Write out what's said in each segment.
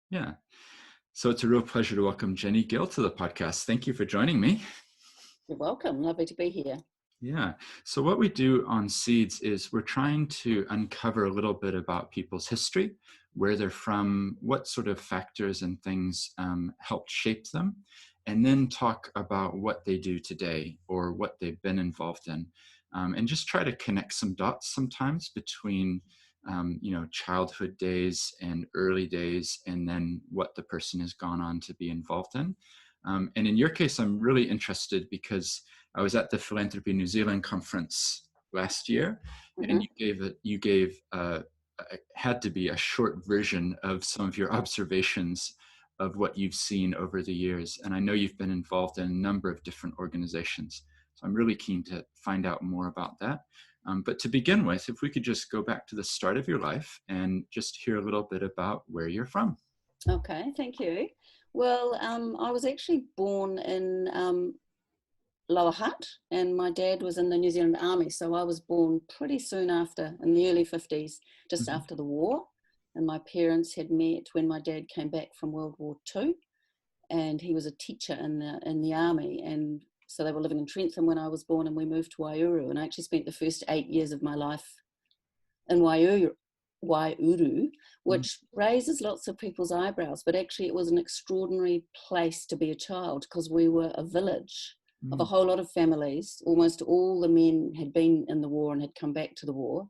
Yeah. So it's a real pleasure to welcome Jenny Gill to the podcast. Thank you for joining me. You're welcome. Lovely to be here. Yeah. So what we do on Seeds is we're trying to uncover a little bit about people's history, where they're from, what sort of factors and things helped shape them, and then talk about what they do today or what they've been involved in, and just try to connect some dots sometimes between childhood days and early days, and then what the person has gone on to be involved in. And in your case, I'm really interested because I was at the Philanthropy New Zealand conference last year, and you gave had to be a short version of some of your observations of what you've seen over the years. And I know you've been involved in a number of different organizations. So I'm really keen to find out more about that. But to begin with, if we could just go back to the start of your life and just hear a little bit about where you're from. Okay, thank you. Well, I was actually born in Lower Hutt, and my dad was in the New Zealand Army. So I was born pretty soon after, in the early 50s, just after the war. And my parents had met when my dad came back from World War II, and he was a teacher in the Army. And so they were living in Trentham when I was born, and we moved to Waiouru. And I actually spent the first 8 years of my life in Waiouru, which raises lots of people's eyebrows. But actually it was an extraordinary place to be a child, because we were a village of a whole lot of families. Almost all the men had been in the war and had come back to the war.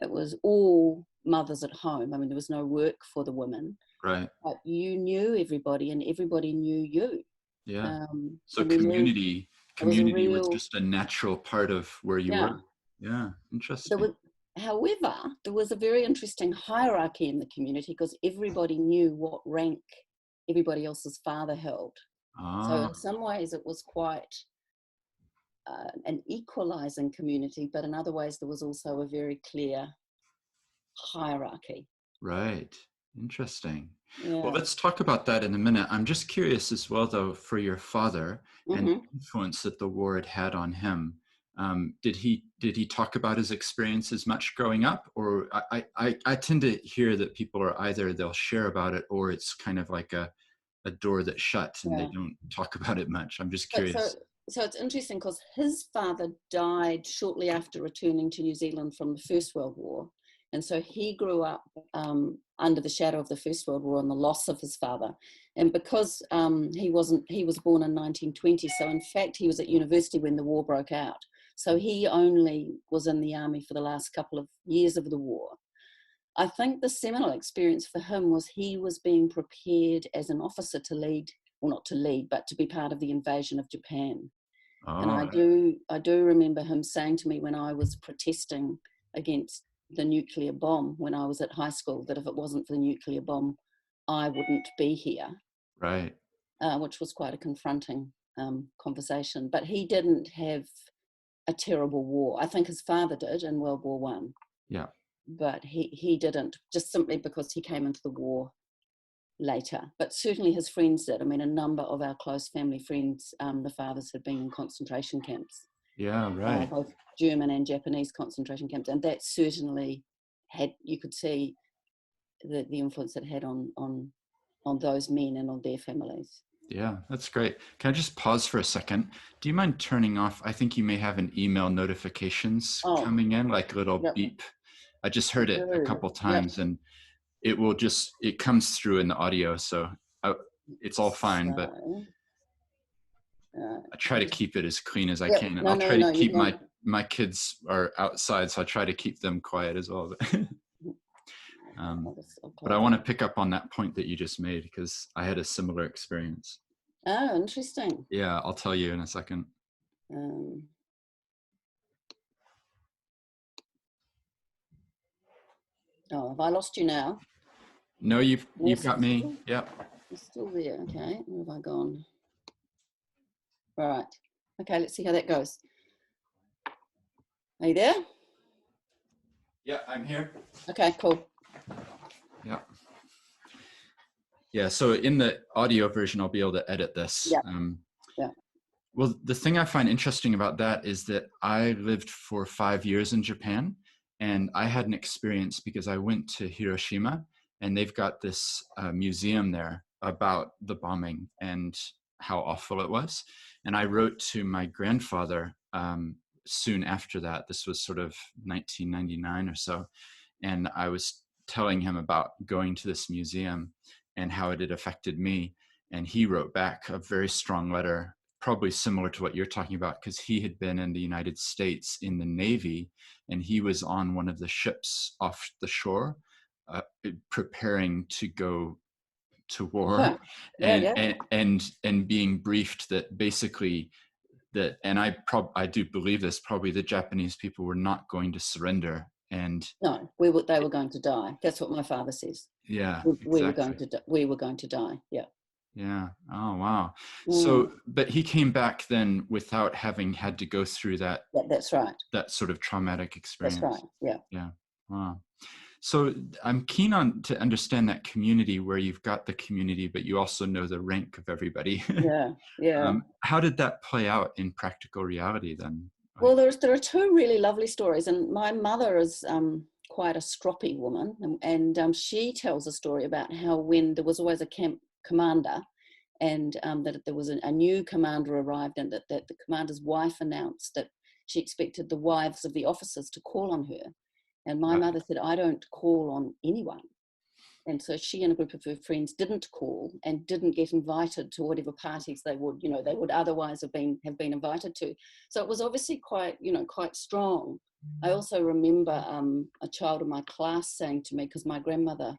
It was all mothers at home. I mean, there was no work for the women. Right. But you knew everybody and everybody knew you. Yeah. So community was just a natural part of where you were. Yeah. Interesting. However, there was a very interesting hierarchy in the community, because everybody knew what rank everybody else's father held. So in some ways it was quite an equalizing community, but in other ways there was also a very clear hierarchy. Right. Interesting. Yeah. Well, let's talk about that in a minute. I'm just curious as well, though, for your father and the influence that the war had had on him. Did he talk about his experiences much growing up? Or I tend to hear that people are either they'll share about it, or it's kind of like a door that's shut and they don't talk about it much. I'm just curious. So it's interesting, because his father died shortly after returning to New Zealand from the First World War. And so he grew up under the shadow of the First World War and the loss of his father. And because he was born in 1920, so in fact he was at university when the war broke out. So he only was in the army for the last couple of years of the war. I think the seminal experience for him was he was being prepared as an officer to lead, well, not to lead, but to be part of the invasion of Japan. And I do remember him saying to me when I was protesting against the nuclear bomb when I was at high school, that if it wasn't for the nuclear bomb, I wouldn't be here. Right. Which was quite a confronting conversation. But he didn't have a terrible war. I think his father did in World War One. Yeah. But he didn't, just simply because he came into the war later. But certainly his friends did. I mean, a number of our close family friends, the fathers had been in concentration camps. Yeah, right. Both German and Japanese concentration camps. And that certainly had, you could see the influence it had on those men and on their families. Yeah, that's great. Can I just pause for a second? Do you mind turning off? I think you may have an email notifications coming in, like a little beep. I just heard it a couple times, and it comes through in the audio, so it's all fine, but I try to keep it as clean as I can. And I'll try to keep my kids are outside, so I try to keep them quiet as well. But I want to pick up on that point that you just made, because I had a similar experience. Oh, interesting. Yeah, I'll tell you in a second. Have I lost you now? No, you've got me. Yep. You're still there. Okay, where have I gone? Right. Okay, let's see how that goes. Are you there? Yeah, I'm here. Okay, cool. Yeah. Yeah, so in the audio version, I'll be able to edit this. Well, the thing I find interesting about that is that I lived for 5 years in Japan, and I had an experience because I went to Hiroshima and they've got this museum there about the bombing and how awful it was. And I wrote to my grandfather soon after that. This was sort of 1999 or so. And I was telling him about going to this museum and how it had affected me. And he wrote back a very strong letter, probably similar to what you're talking about, because he had been in the United States in the Navy, and he was on one of the ships off the shore, preparing to go to war, Yeah, yeah, yeah. and being briefed that basically that, and I do believe this, probably the Japanese people were not going to surrender. And No, they were going to die. That's what my father says. yeah, We were going exactly. to we were going to die. Yeah. Yeah. Oh, wow. Mm, So, but he came back then without having had to go through that yeah, that's right. sort of traumatic That's right. experience. Yeah. Yeah. Wow. So I'm keen on to understand that community where you've got the community, but you also know the rank of everybody. Yeah. Yeah. How did that play out in practical reality then? Well, there are two really lovely stories, and my mother is quite a stroppy woman, and she tells a story about how when there was always a camp commander, and that there was a new commander arrived, and that the commander's wife announced that she expected the wives of the officers to call on her, and my Right. mother said, "I don't call on anyone." And so she and a group of her friends didn't call and didn't get invited to whatever parties they would otherwise have been invited to. So it was obviously quite strong. I also remember a child in my class saying to me, because my grandmother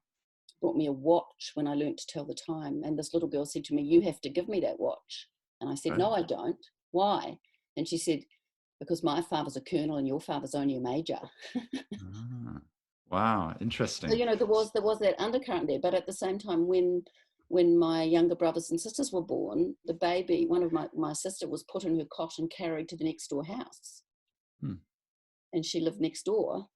brought me a watch when I learnt to tell the time, and this little girl said to me, "You have to give me that watch." And I said, Right. "No, I don't. Why?" And she said, "Because my father's a colonel and your father's only a major." Ah, wow. So Interesting. there was that undercurrent there, but at the same time, when my younger brothers and sisters were born, the baby, one of my sister, was put in her cot and carried to the next door house, Hmm. and she lived next door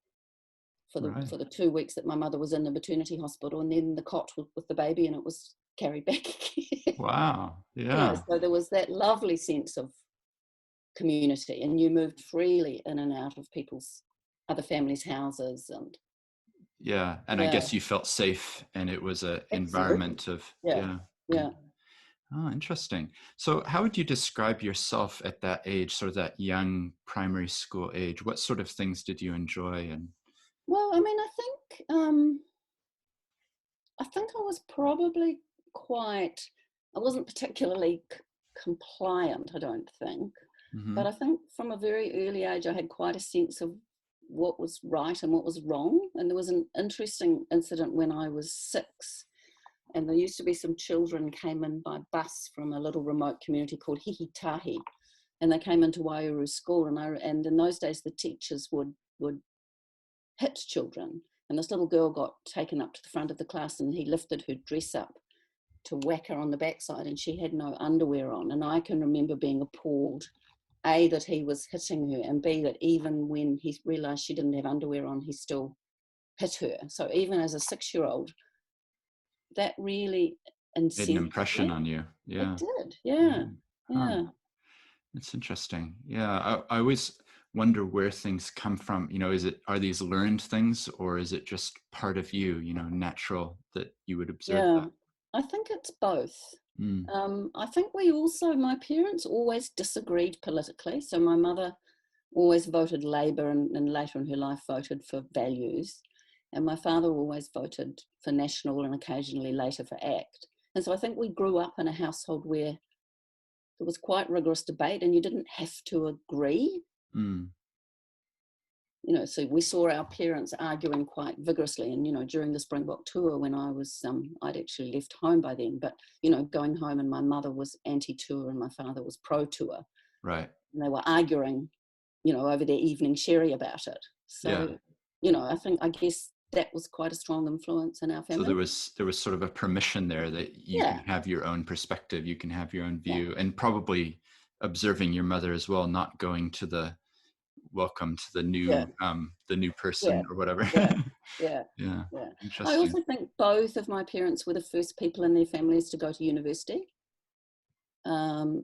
for the Right. for the 2 weeks that my mother was in the maternity hospital, and then the cot with the baby, and it was carried back again. Wow. Yeah. So there was that lovely sense of community, and you moved freely in and out of people's other families' houses, and Yeah. And I yeah, guess you felt safe, and it was a absolutely, environment of, yeah, yeah. Yeah. yeah. Oh, interesting. So how would you describe yourself at that age, sort of that young primary school age? What sort of things did you enjoy? And Well, I mean, I think I was probably quite. I wasn't particularly compliant, I don't think, but mhm. I think from a very early age I had quite a sense of what was right and what was wrong. And there was an interesting incident when I was 6, and there used to be some children came in by bus from a little remote community called Hihitahi, and they came into Waiouru school, and in those days the teachers would hit children. And this little girl got taken up to the front of the class, and he lifted her dress up to whack her on the backside, and she had no underwear on. And I can remember being appalled, A, that he was hitting her, and B, that even when he realised she didn't have underwear on, he still hit her. So even as a 6-year-old, that really Made an incensed impression me. on you. It Yeah. did, Yeah. yeah, Huh. yeah, It's interesting. Yeah. I always wonder where things come from. Are these learned things, or is it just part of you, natural that you would observe yeah. that? I think it's both. Mm. I think my parents always disagreed politically. So my mother always voted Labour, and later in her life voted for values. And my father always voted for National and occasionally later for ACT. And so I think we grew up in a household where there was quite rigorous debate and you didn't have to agree. Mm. So we saw our parents arguing quite vigorously. And, during the Springbok tour, when I'd actually left home by then, but, going home, and my mother was anti-tour and my father was pro-tour. Right. And they were arguing, over their evening sherry about it. Yeah. So, I guess that was quite a strong influence in our So family. there was sort of a permission there that you can Yeah, have your own perspective, you can have your own yeah, view, and probably observing your mother as well, not going to the welcome to yeah, the new person yeah, or whatever. yeah, yeah, Yeah. yeah. I Interesting. also think both of my parents were the first people in their families to go to university. Um,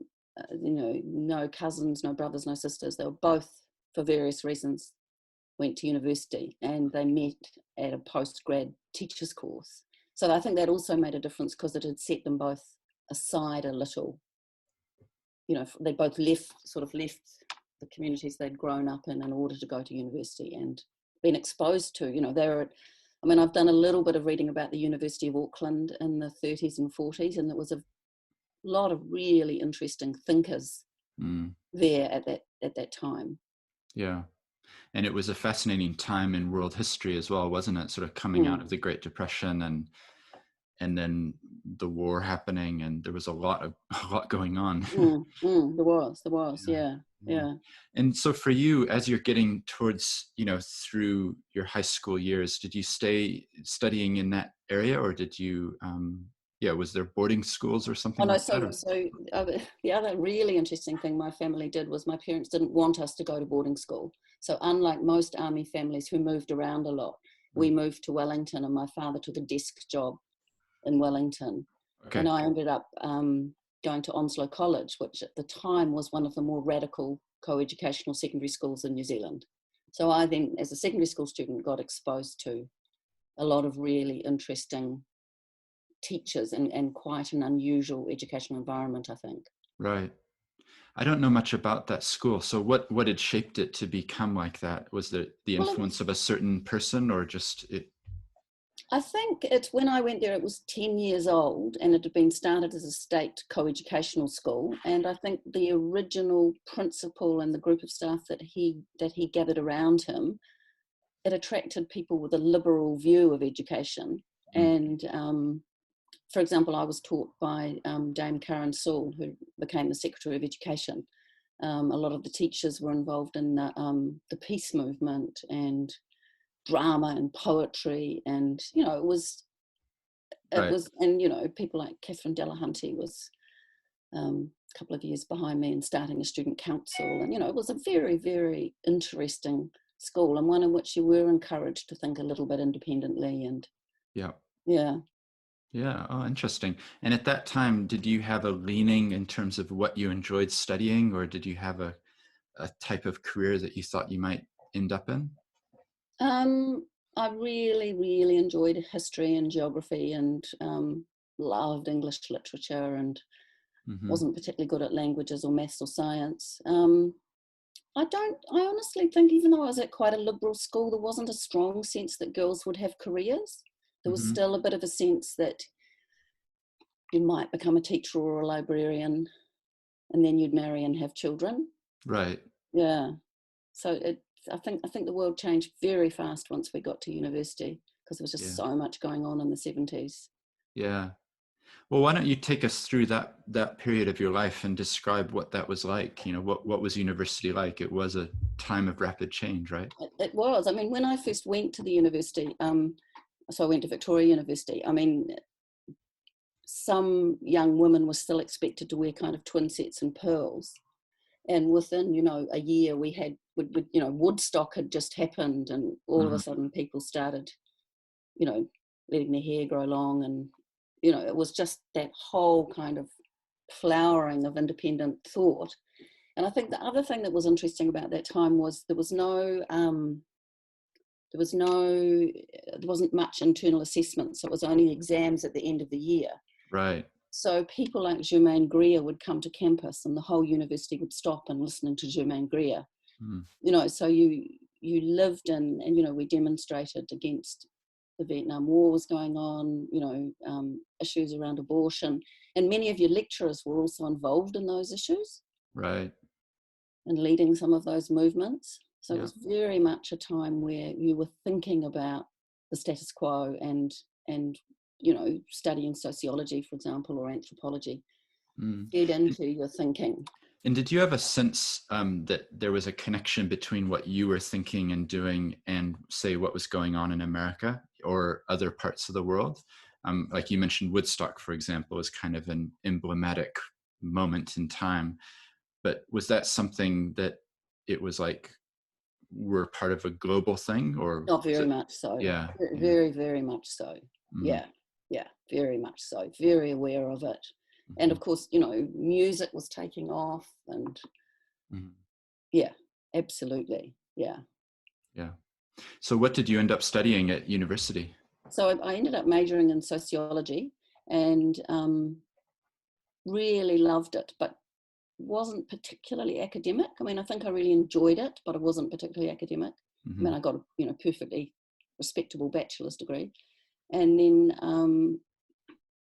no cousins, no brothers, no sisters. They were both, for various reasons, went to university, and they met at a post-grad teacher's course. So I think that also made a difference because it had set them both aside a little. You know, they both left the communities they'd grown up in order to go to university and been exposed to. You know, I've done a little bit of reading about the University of Auckland in the 30s and 40s, and there was a lot of really interesting thinkers there at that time. Yeah. And it was a fascinating time in world history as well, wasn't it? Sort of coming out of the Great Depression and then the war happening, and there was a lot going on. There was, yeah. And so for you, as you're getting towards, through your high school years, did you stay studying in that area, or did you, was there boarding schools or something like that? So the other really interesting thing my family did was my parents didn't want us to go to boarding school. So unlike most army families who moved around a lot, we moved to Wellington, and my father took a desk job in Wellington. Okay. And I ended up going to Onslow College, which at the time was one of the more radical co-educational secondary schools in New Zealand. So I then, as a secondary school student, got exposed to a lot of really interesting teachers and quite an unusual educational environment, I think. Right. I don't know much about that school. So what had shaped it to become like that? Was the influence of a certain person, or just it? I think when I went there, it was 10 years old, and it had been started as a state co-educational school. And I think the original principal and the group of staff that he gathered around him, it attracted people with a liberal view of education. And for example, I was taught by Dame Karen Sewell, who became the Secretary of Education. A lot of the teachers were involved in the peace movement and drama and poetry, and it was, and people like Catherine Delahunty was a couple of years behind me and starting a student council, and it was a very, very interesting school, and one in which you were encouraged to think a little bit independently. And oh, interesting. And at that time, did you have a leaning in terms of what you enjoyed studying, or did you have a type of career that you thought you might end up in? I really, really enjoyed history and geography, and loved English literature, and wasn't particularly good at languages or maths or science. I honestly think, even though I was at quite a liberal school, there wasn't a strong sense that girls would have careers. There was still a bit of a sense that you might become a teacher or a librarian, and then you'd marry and have children. Right. Yeah. So I think the world changed very fast once we got to university, because there was just so much going on in the 70s. Yeah. Well, why don't you take us through that period of your life and describe what that was like? What was university like? It was a time of rapid change, right? It was. I mean, when I first went to the university, so I went to Victoria University, I mean, some young women were still expected to wear kind of twin sets and pearls. And within, a year we had, Woodstock had just happened, and all of a sudden people started, letting their hair grow long, and, it was just that whole kind of flowering of independent thought. And I think the other thing that was interesting about that time was there wasn't much internal assessment, so it was only exams at the end of the year. Right. So people like Germaine Greer would come to campus, and the whole university would stop and listening to Germaine Greer. So you lived in, and we demonstrated against the Vietnam War was going on, issues around abortion, and many of your lecturers were also involved in those issues. Right. And leading some of those movements. So it was very much a time where you were thinking about the status quo and studying sociology, for example, or anthropology, fed into your thinking. And did you have a sense that there was a connection between what you were thinking and doing and, say, what was going on in America or other parts of the world? Like you mentioned, Woodstock, for example, is kind of an emblematic moment in time. But was that something that it was like we're part of a global thing, or? Not very much so. Yeah. Very, very much so. Yeah, very much so. Very aware of it. And of course, music was taking off, and absolutely. Yeah. Yeah. So what did you end up studying at university? So I ended up majoring in sociology and really loved it, but wasn't particularly academic. I mean, I think I really enjoyed it, but it wasn't particularly academic. I mean, I got a perfectly respectable bachelor's degree. And then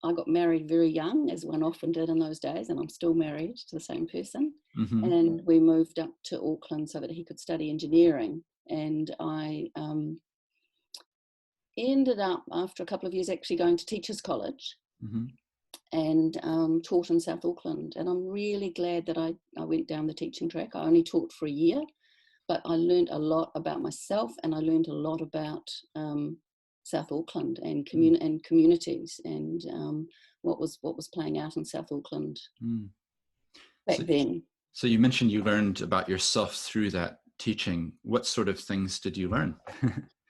I got married very young, as one often did in those days, and I'm still married to the same person. And we moved up to Auckland so that he could study engineering. And I ended up, after a couple of years, actually going to Teachers College and taught in South Auckland. And I'm really glad that I went down the teaching track. I only taught for a year, but I learned a lot about myself, and I learned a lot about South Auckland and communities and what was playing out in South Auckland back then. So you mentioned you learned about yourself through that teaching. What sort of things did you learn?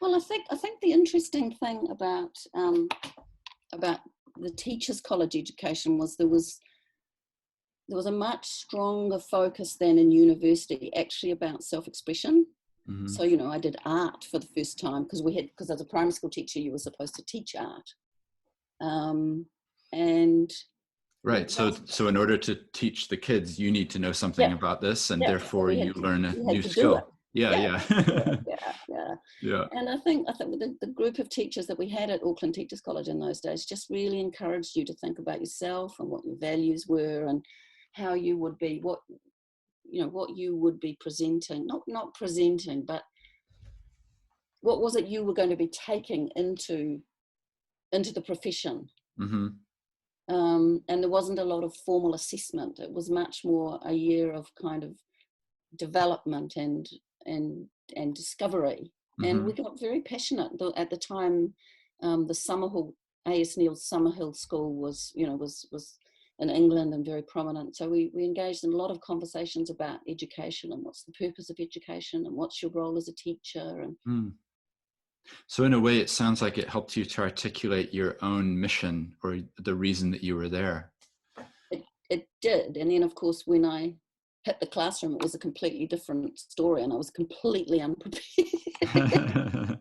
Well, I think the interesting thing about the Teachers College education was there was a much stronger focus than in university, actually, about self-expression. So, I did art for the first time because as a primary school teacher, you were supposed to teach art. And right. So in order to teach the kids, you need to know something about this, and therefore you learn a new skill. Yeah. And I think the group of teachers that we had at Auckland Teachers College in those days just really encouraged you to think about yourself and what your values were and how you would be, what you would be presenting, not presenting, but what was it you were going to be taking into the profession. And there wasn't a lot of formal assessment. It was much more a year of kind of development and discovery. And we got very passionate. At the time, the Summerhill, A.S. Neil's Summerhill School was in England and very prominent. So we engaged in a lot of conversations about education and what's the purpose of education and what's your role as a teacher. And so in a way, it sounds like it helped you to articulate your own mission or the reason that you were there. It did. And then, of course, when I hit the classroom, it was a completely different story, and I was completely unprepared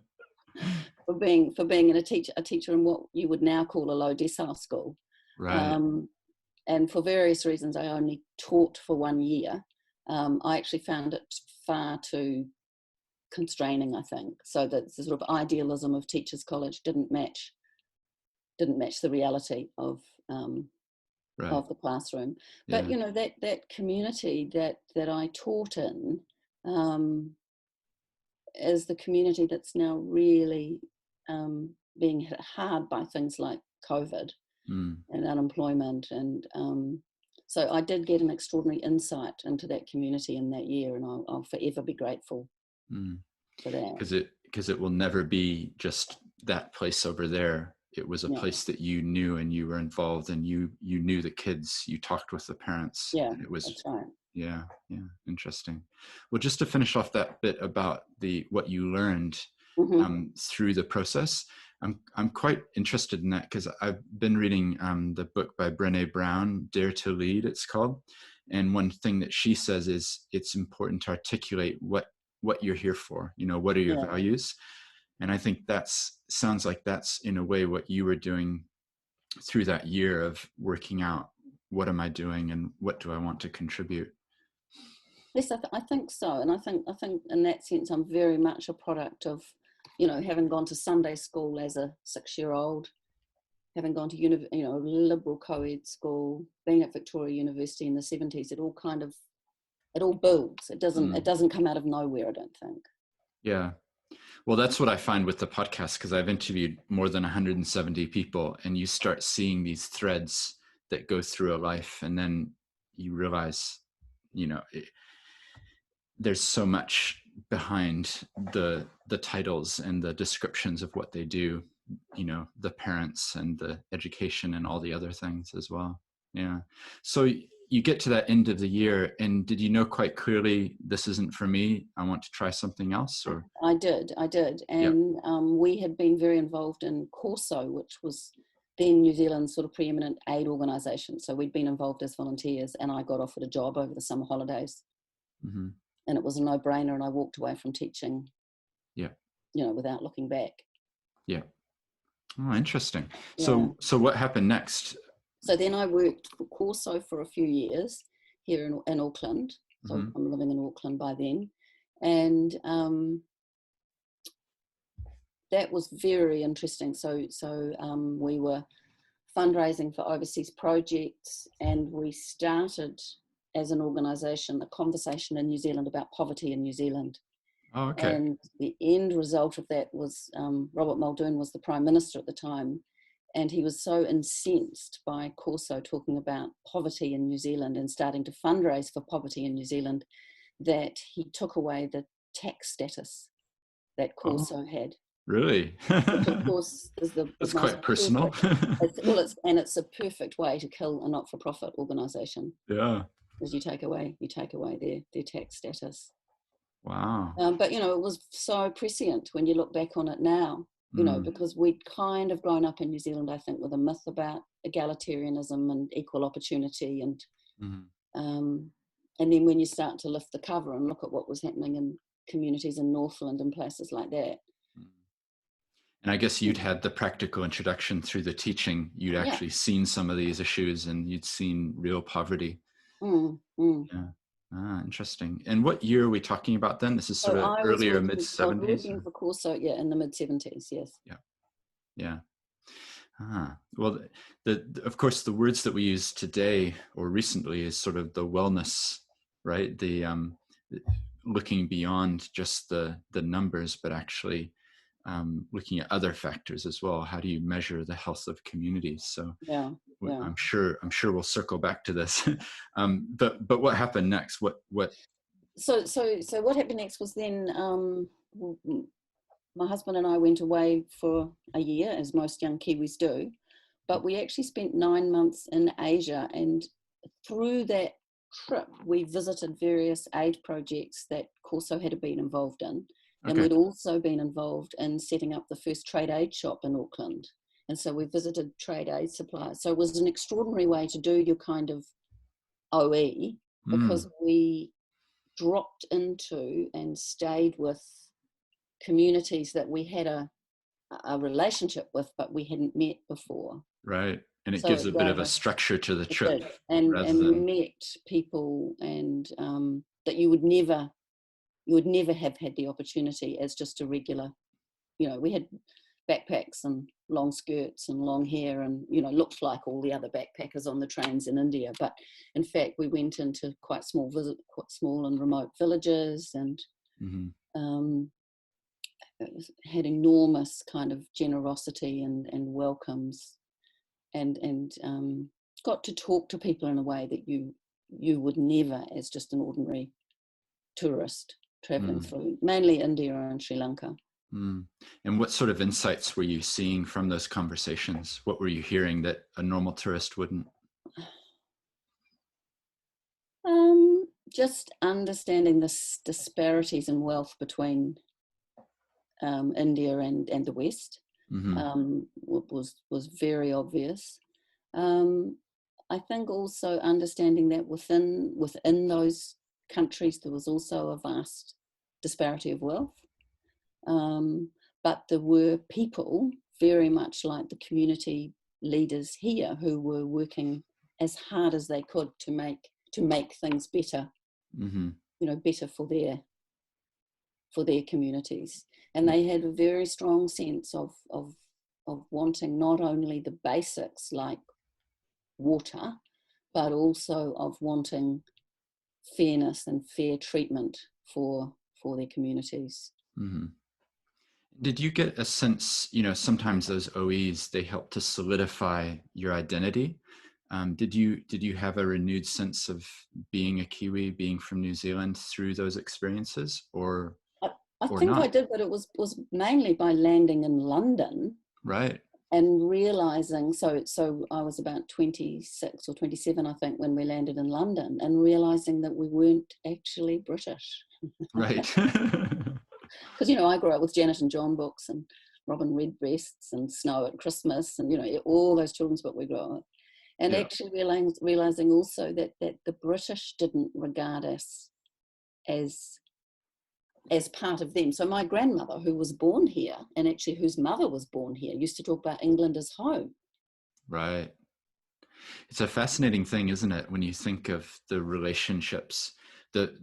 for being a teacher in what you would now call a low decile school. Right. And for various reasons, I only taught for 1 year. I actually found it far too constraining, I think, so that the sort of idealism of Teachers College didn't match the reality of the classroom. But that community that I taught in is the community that's now really being hit hard by things like COVID and unemployment, and so I did get an extraordinary insight into that community in that year, and I'll forever be grateful for that. Because it will never be just that place over there. It was a place that you knew and you were involved, and you knew the kids, you talked with the parents. Yeah, and it was, that's right. Yeah, interesting. Well, just to finish off that bit about what you learned through the process, I'm quite interested in that, because I've been reading the book by Brené Brown, Dare to Lead, it's called. And one thing that she says is it's important to articulate what you're here for. What are your values? And I think sounds like that's in a way what you were doing through that year of working out, what am I doing and what do I want to contribute? Yes, I think so. And I think in that sense, I'm very much a product of, having gone to Sunday school as a 6-year-old, having gone to, liberal co-ed school, being at Victoria University in the 70s, it all builds. It doesn't come out of nowhere, I don't think. Yeah. Well, that's what I find with the podcast, because I've interviewed more than 170 people, and you start seeing these threads that go through a life, and then you realize, there's so much behind the titles and the descriptions of what they do, the parents and the education and all the other things as well. Yeah. So you get to that end of the year, and did you know quite clearly, this isn't for me, I want to try something else? Or I did. And we had been very involved in Corso, which was then New Zealand's sort of preeminent aid organisation. So we'd been involved as volunteers, and I got offered a job over the summer holidays. And it was a no-brainer, and I walked away from teaching, without looking back. Yeah. Oh, interesting. Yeah. So what happened next? So then I worked for Corso for a few years here in Auckland. So Mm-hmm. I'm living in Auckland by then. And that was very interesting. So we were fundraising for overseas projects, and we started as an organisation a conversation in New Zealand about poverty in New Zealand. Oh, okay. And the end result of that was Robert Muldoon was the Prime Minister at the time, and he was so incensed by Corso talking about poverty in New Zealand and starting to fundraise for poverty in New Zealand that he took away the tax status that Oh, Corso had, really? which of course is the That's most quite personal. perfect. It's a perfect way to kill a not-for-profit organisation, Yeah. is you take away their tax status. Wow. But it was so prescient when you look back on it now, Mm. because we'd kind of grown up in New Zealand, I think, with a myth about egalitarianism and equal opportunity, Mm. and then when you start to lift the cover and look at what was happening in communities in Northland and places like that. And I guess you'd had the practical introduction through the teaching. You'd Yeah. actually seen some of these issues, and you'd seen real poverty. Mm, mm. Yeah. Ah, interesting. And what year are we talking about then? This is sort So of I was earlier mid working, I was 70s? working for Corso, yeah, in the mid-70s, yes. Yeah. Yeah. Ah, well, of course, the words that we use today or recently is sort of the wellness, right? The looking beyond just the numbers, but actually looking at other factors as well. How do you measure the health of communities? So Yeah, yeah. I'm sure we'll circle back to this. But what happened next? What? So what happened next was then my husband and I went away for a year, as most young Kiwis do, but we actually spent 9 months in Asia, and through that trip we visited various aid projects that Corso had been involved in, and Okay. we'd also been involved in setting up the first trade aid shop in Auckland, and so we visited trade aid suppliers. So it was an extraordinary way to do your kind of OE, because Mm, we dropped into and stayed with communities that we had a relationship with, but we hadn't met before. right. And it So gives it a bit of gave a us, structure to the it trip did, and rather we than met people, and that you would never have had the opportunity as just a regular. We had backpacks and long skirts and long hair, and looked like all the other backpackers on the trains in India. But in fact, we went into quite small and remote villages, and Mhm. had enormous kind of generosity and welcomes, and got to talk to people in a way that you would never as just an ordinary tourist traveling Mm. through mainly India and Sri Lanka. Mm. And what sort of insights were you seeing from those conversations? What were you hearing that a normal tourist wouldn't? Just understanding the disparities in wealth between India and the West Mm-hmm. was very obvious. I think also understanding that within those countries there was also a vast disparity of wealth, but there were people very much like the community leaders here who were working as hard as they could to make things better, Mm-hmm. better for their communities. And they had a very strong sense of wanting not only the basics like water, but also of wanting fairness and fair treatment for their communities. Mm-hmm. Did you get a sense, sometimes those OEs, they help to solidify your identity. Did you have a renewed sense of being a Kiwi, being from New Zealand through those experiences, or I think I not? did, but it was mainly by landing in London Right. and realizing. So I was about 26 or 27, I think, when we landed in London, and realizing that we weren't actually British. Right. Because I grew up with Janet and John books and Robin Redbreasts and Snow at Christmas, and all those children's books we grew up with, and Yeah. actually realizing also that the British didn't regard us as as part of them. So my grandmother, who was born here, and actually whose mother was born here, used to talk about England as home. Right. It's a fascinating thing, isn't it, when you think of the relationships. The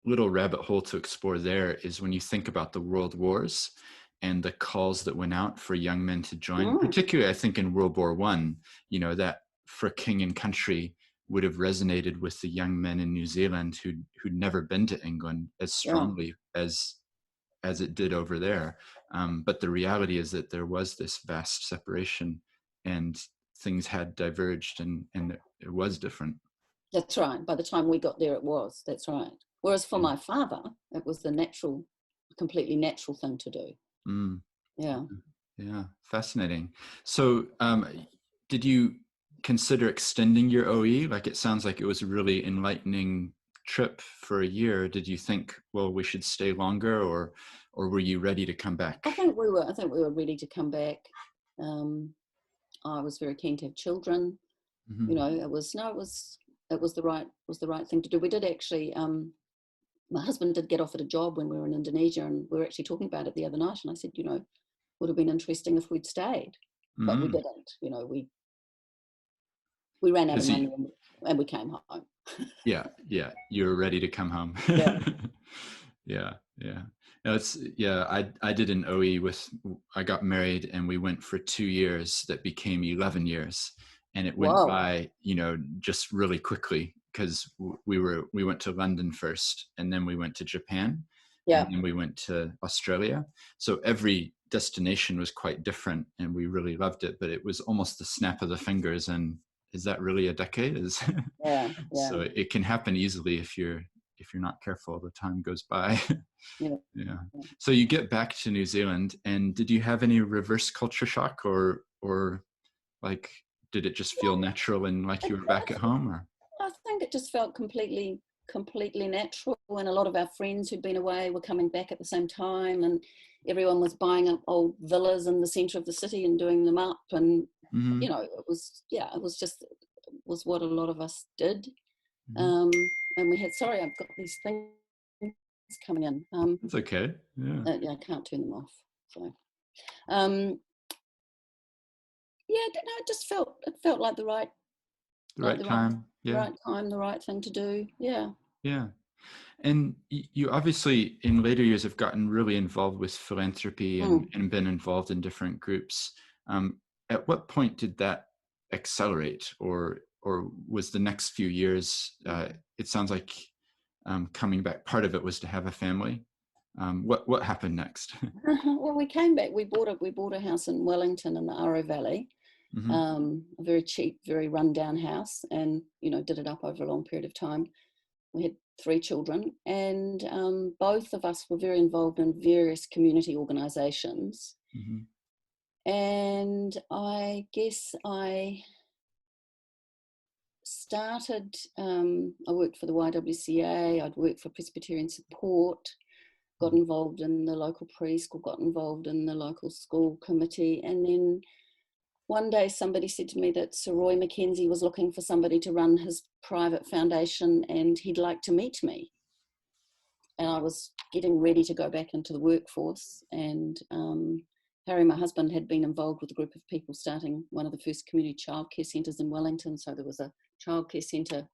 little rabbit hole to explore there is when you think about the world wars and the calls that went out for young men to join, particularly I think in World War One, that for king and country would have resonated with the young men in New Zealand who'd never been to England as strongly as it did over there. But the reality is that there was this vast separation and things had diverged and it was different. That's right. By the time we got there, it was. That's right. Whereas for my father, it was the completely natural thing to do. Mm. Yeah. Yeah. Fascinating. So did you consider extending your OE? Like, it sounds like it was a really enlightening trip for a year. Did you think, well, we should stay longer, or were you ready to come back? I think we were ready to come back. I was very keen to have children. Mm-hmm. It was the right thing to do. We did actually. My husband did get offered a job when we were in Indonesia, and we were actually talking about it the other night. And I said, would have been interesting if we'd stayed, but we didn't. We ran out of money and we came home. Yeah, you were ready to come home. Yeah. Yeah. No, I did an OE I got married and we went for 2 years that became 11 years, and it went by, just really quickly, because we went to London first, and then we went to Japan, and then we went to Australia. So every destination was quite different, and we really loved it, but it was almost the snap of the fingers. And is that really a decade? Yeah. So it can happen easily if you're not careful. The time goes by. Yeah. So you get back to New Zealand, and did you have any reverse culture shock, or like, did it just feel natural and like you were back at home? Or I think it just felt completely natural, and a lot of our friends who'd been away were coming back at the same time, and everyone was buying up old villas in the centre of the city and doing them up, and it was what a lot of us did. And we had, sorry, I've got these things coming in. It's okay. Yeah. I can't turn them off. So, it just felt like the right time. The right time, the right thing to do. Yeah. Yeah. And you obviously in later years have gotten really involved with philanthropy and been involved in different groups. At what point did that accelerate, or was the next few years, it sounds like coming back, part of it was to have a family. What happened next? Well, we came back. We bought a house in Wellington in the Aro Valley, a very cheap, very rundown house, and did it up over a long period of time. We had 3 children, and both of us were very involved in various community organisations. And I guess I started, I worked for the YWCA, I'd worked for Presbyterian Support, got involved in the local preschool, got involved in the local school committee, and then one day somebody said to me that Sir Roy Mckenzie was looking for somebody to run his private foundation and he'd like to meet me. And I was getting ready to go back into the workforce, and Harry, my husband, had been involved with a group of people starting one of the first community childcare centres in Wellington. So there was a childcare centre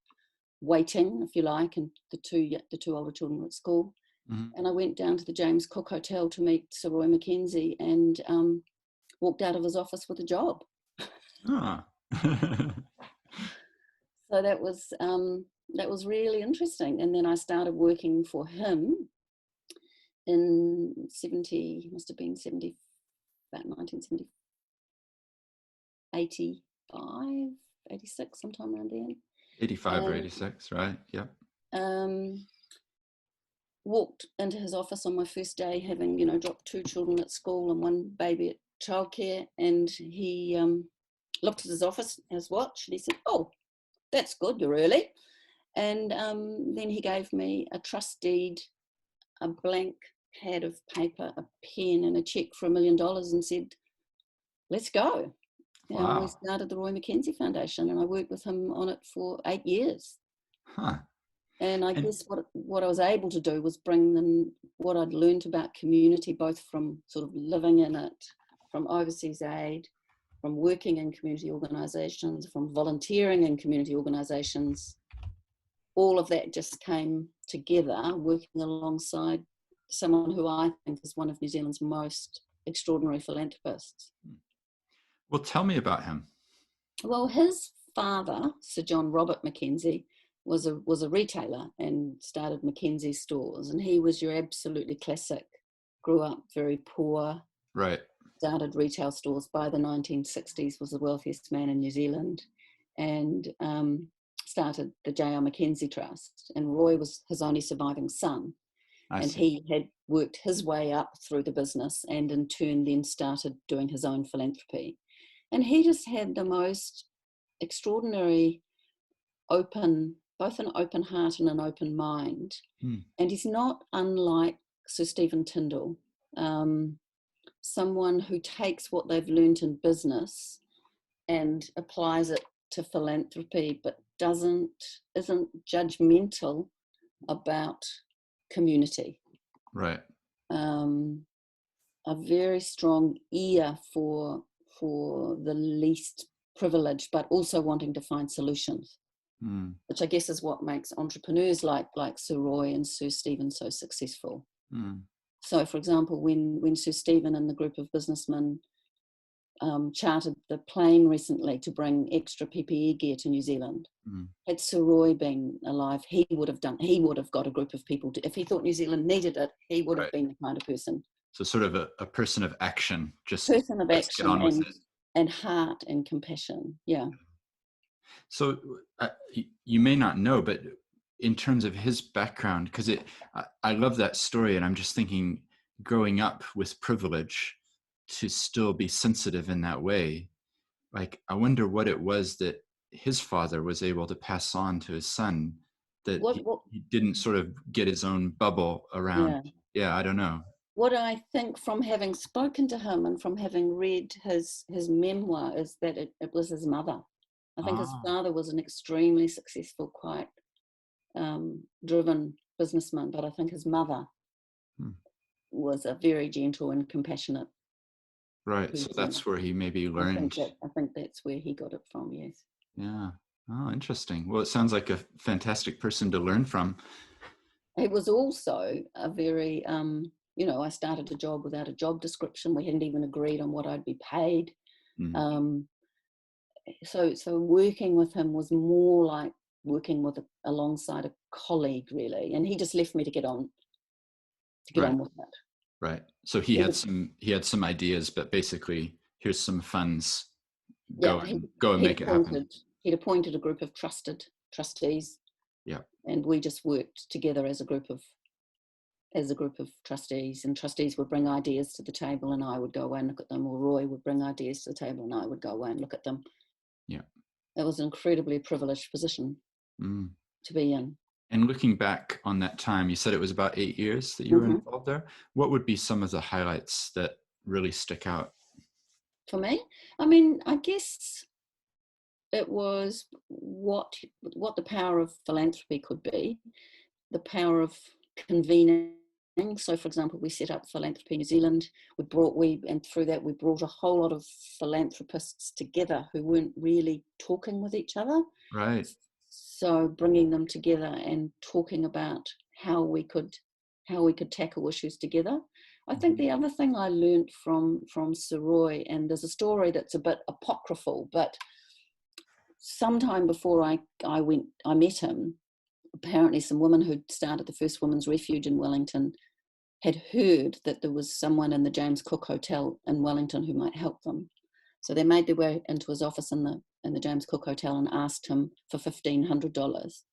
waiting, if you like, and the two older children were at school. And I went down to the James Cook Hotel to meet Sir Roy Mckenzie, and walked out of his office with a job. So that was really interesting. And then I started working for him in 85, 86, sometime around then. 85 or 86, right? Yep. Walked into his office on my first day, having dropped 2 children at school and 1 baby at childcare, and he looked at his watch, and he said, "Oh, that's good, you're early." And then he gave me a trust deed, a blank pad of paper, a pen, and a cheque for $1 million, and said, "Let's go." Wow. And we started the Roy Mckenzie Foundation, and I worked with him on it for 8 years. Huh. And I And guess what I was able to do was bring them what I'd learned about community, both from sort of living in it, from overseas aid, from working in community organisations, from volunteering in community organisations. All of that just came together, working alongside someone who I think is one of New Zealand's most extraordinary philanthropists. well, tell me about him. Well, his father, Sir John Robert Mckenzie, was a retailer and started Mckenzie stores, and he was your absolutely classic. Grew up very poor, Right. started retail stores by the 1960s, was the wealthiest man in New Zealand, and started the J.R. Mckenzie Trust. And Roy was his only surviving son, I and see. he had worked his way up through the business and in turn then started doing his own philanthropy. And he just had the most extraordinary both an open heart and an open mind. And he's not unlike Sir Stephen Tyndall, someone who takes what they've learnt in business and applies it to philanthropy, but isn't judgmental about community. Right. A very strong ear for the least privileged, but also wanting to find solutions, which I guess is what makes entrepreneurs like Sir Roy and Sir Stephen so successful. So, for example, when Sir Stephen and the group of businessmen chartered the plane recently to bring extra PPE gear to New Zealand, had Sir Roy been alive, he would have got a group of people if he thought New Zealand needed it, he would have been the kind of person. So sort of a person of action, just Person of let's get on with it. And heart and compassion. Yeah. So you may not know, but in terms of his background, because I love that story, and I'm just thinking, growing up with privilege, to still be sensitive in that way, like I wonder what it was that his father was able to pass on to his son, that he didn't sort of get his own bubble around. Yeah, I don't know. What I think from having spoken to him and from having read his memoir is that it was his mother. I think his father was an extremely successful, quite driven businessman, but I think his mother was a very gentle and compassionate. Right, person. So that's where he maybe learned. I think that's where he got it from, yes. Yeah. Oh, interesting. Well, it sounds like a fantastic person to learn from. He was also a very, I started a job without a job description. We hadn't even agreed on what I'd be paid. So working with him was more like working alongside a colleague, really. And he just left me to get on with it. Right. So he had some ideas, but basically, here's some funds. Go and make it happen. He'd appointed a group of trustees. Yeah. And we just worked together as a group of trustees, and trustees would bring ideas to the table and I would go away and look at them, or Roy would bring ideas to the table and I would go away and look at them. Yeah. It was an incredibly privileged position to be in. And looking back on that time, you said it was about 8 years that you were involved there. What would be some of the highlights that really stick out? For me? I mean, I guess it was what the power of philanthropy could be, the power of convening. So, for example, we set up Philanthropy New Zealand. And through that, we brought a whole lot of philanthropists together who weren't really talking with each other. Right. So, bringing them together and talking about how we could tackle issues together. I think the other thing I learned from Sir Roy, and there's a story that's a bit apocryphal, but sometime before I met him, apparently some women who'd started the first women's refuge in Wellington had heard that there was someone in the James Cook Hotel in Wellington who might help them. So they made their way into his office in the James Cook Hotel and asked him for $1,500.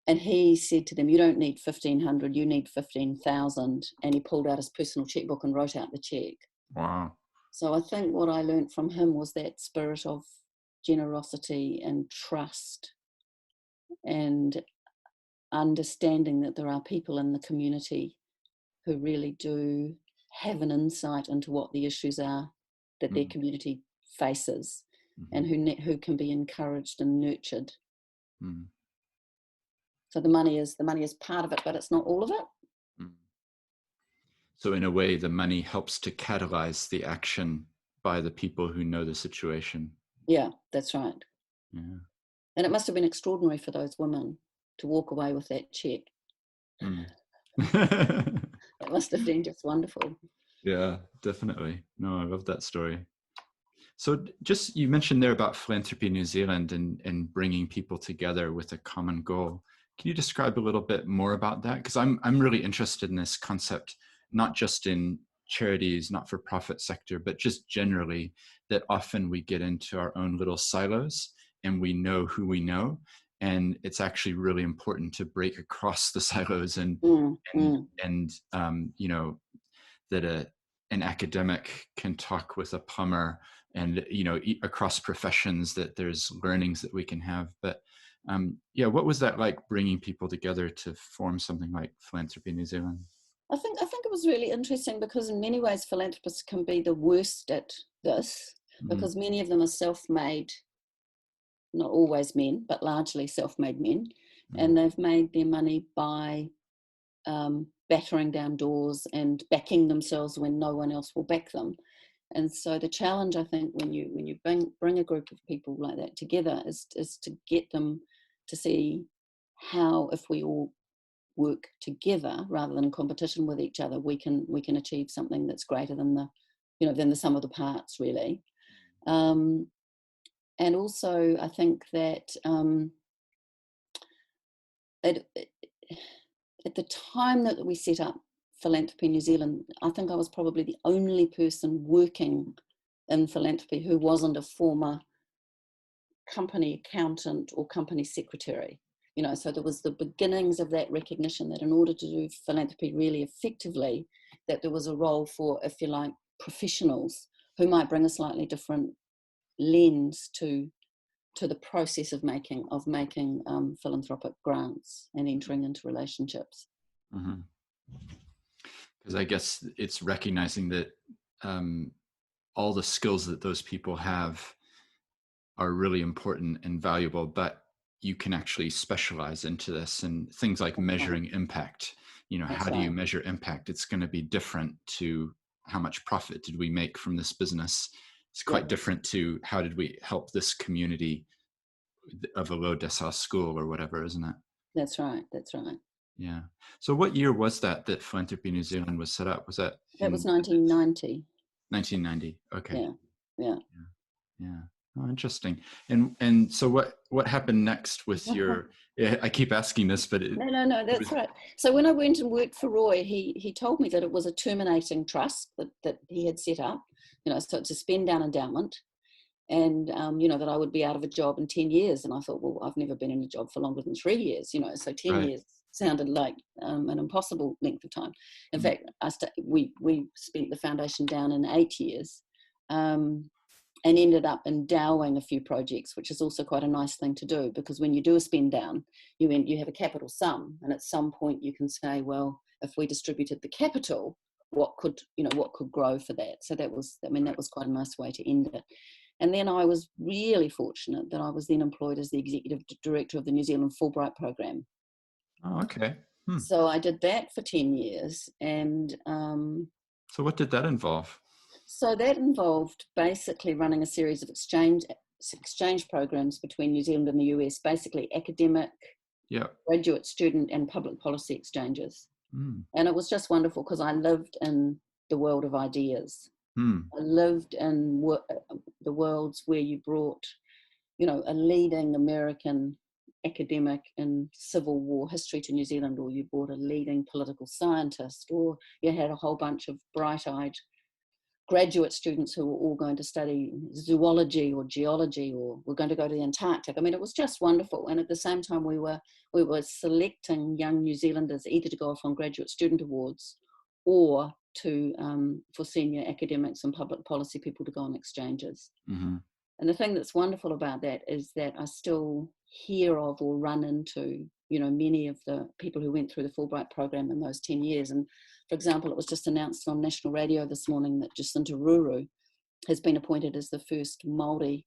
And he said to them, "You don't need 1,500, you need 15,000." And he pulled out his personal checkbook and wrote out the check. Wow. So I think what I learned from him was that spirit of generosity and trust, and understanding that there are people in the community who really do have an insight into what the issues are that their community faces, and who can be encouraged and nurtured. So So the money is part of it, but it's not all of it. Mm. So in a way, the money helps to catalyze the action by the people who know the situation. Yeah, that's right. Yeah. And it must have been extraordinary for those women to walk away with that check. Mm. It must have been just wonderful. Yeah, definitely. No, I love that story. So just, you mentioned there about Philanthropy New Zealand and bringing people together with a common goal. Can you describe a little bit more about that? Because I'm really interested in this concept, not just in charities, not-for-profit sector, but just generally, that often we get into our own little silos and we know who we know. And it's actually really important to break across the silos and you know, that an academic can talk with a plumber, and you know, across professions, that there's learnings that we can have. But yeah, what was that like, bringing people together to form something like Philanthropy New Zealand? I think it was really interesting, because in many ways philanthropists can be the worst at this, because many of them are self-made, not always men, but largely self-made men, and they've made their money by battering down doors and backing themselves when no one else will back them. And so the challenge, I think, when you bring a group of people like that together is to get them to see how, if we all work together rather than in competition with each other, we can achieve something that's greater than the sum of the parts, really. And also, I think that at the time that we set up Philanthropy New Zealand, I think I was probably the only person working in philanthropy who wasn't a former company accountant or company secretary. So there was the beginnings of that recognition that in order to do philanthropy really effectively, that there was a role for, if you like, professionals who might bring a slightly different lens to the process of making philanthropic grants and entering into relationships. Because I guess it's recognizing that all the skills that those people have are really important and valuable, but you can actually specialize into this, and things like measuring impact. How do you measure impact? It's going to be different to how much profit did we make from this business. It's quite different to how did we help this community of a low decile school or whatever, isn't it? That's right. Yeah. So what year was that Philanthropy New Zealand was set up? Was that was 1990. 1990. Okay. Yeah. Oh, interesting. And so what happened next with your? Yeah, I keep asking this, but no, that's right. So when I went and worked for Roy, he told me that it was a terminating trust that he had set up. So it's a spend down endowment, and that I would be out of a job in 10 years. And I thought, well, I've never been in a job for longer than 3 years. So 10 years sounded like an impossible length of time. In fact, we spent the foundation down in 8 years. And ended up endowing a few projects, which is also quite a nice thing to do, because when you do a spend down, you have a capital sum, and at some point you can say, well, if we distributed the capital, what could grow for that? So that was quite a nice way to end it. And then I was really fortunate that I was then employed as the executive director of the New Zealand Fulbright program. Oh, okay. So I did that for 10 years, and so what did that involve? So that involved basically running a series of exchange programs between New Zealand and the US, basically academic, graduate student and public policy exchanges. And it was just wonderful, because I lived in the world of ideas. I lived in the worlds where you brought, a leading American academic in Civil War history to New Zealand, or you brought a leading political scientist, or you had a whole bunch of bright-eyed graduate students who were all going to study zoology or geology, or were going to go to the Antarctic. I mean, it was just wonderful. And at the same time, we were selecting young New Zealanders either to go off on graduate student awards, or for senior academics and public policy people to go on exchanges. And the thing that's wonderful about that is that I still hear of or run into, many of the people who went through the Fulbright program in those 10 years. And for example, it was just announced on national radio this morning that Jacinta Ruru has been appointed as the first Māori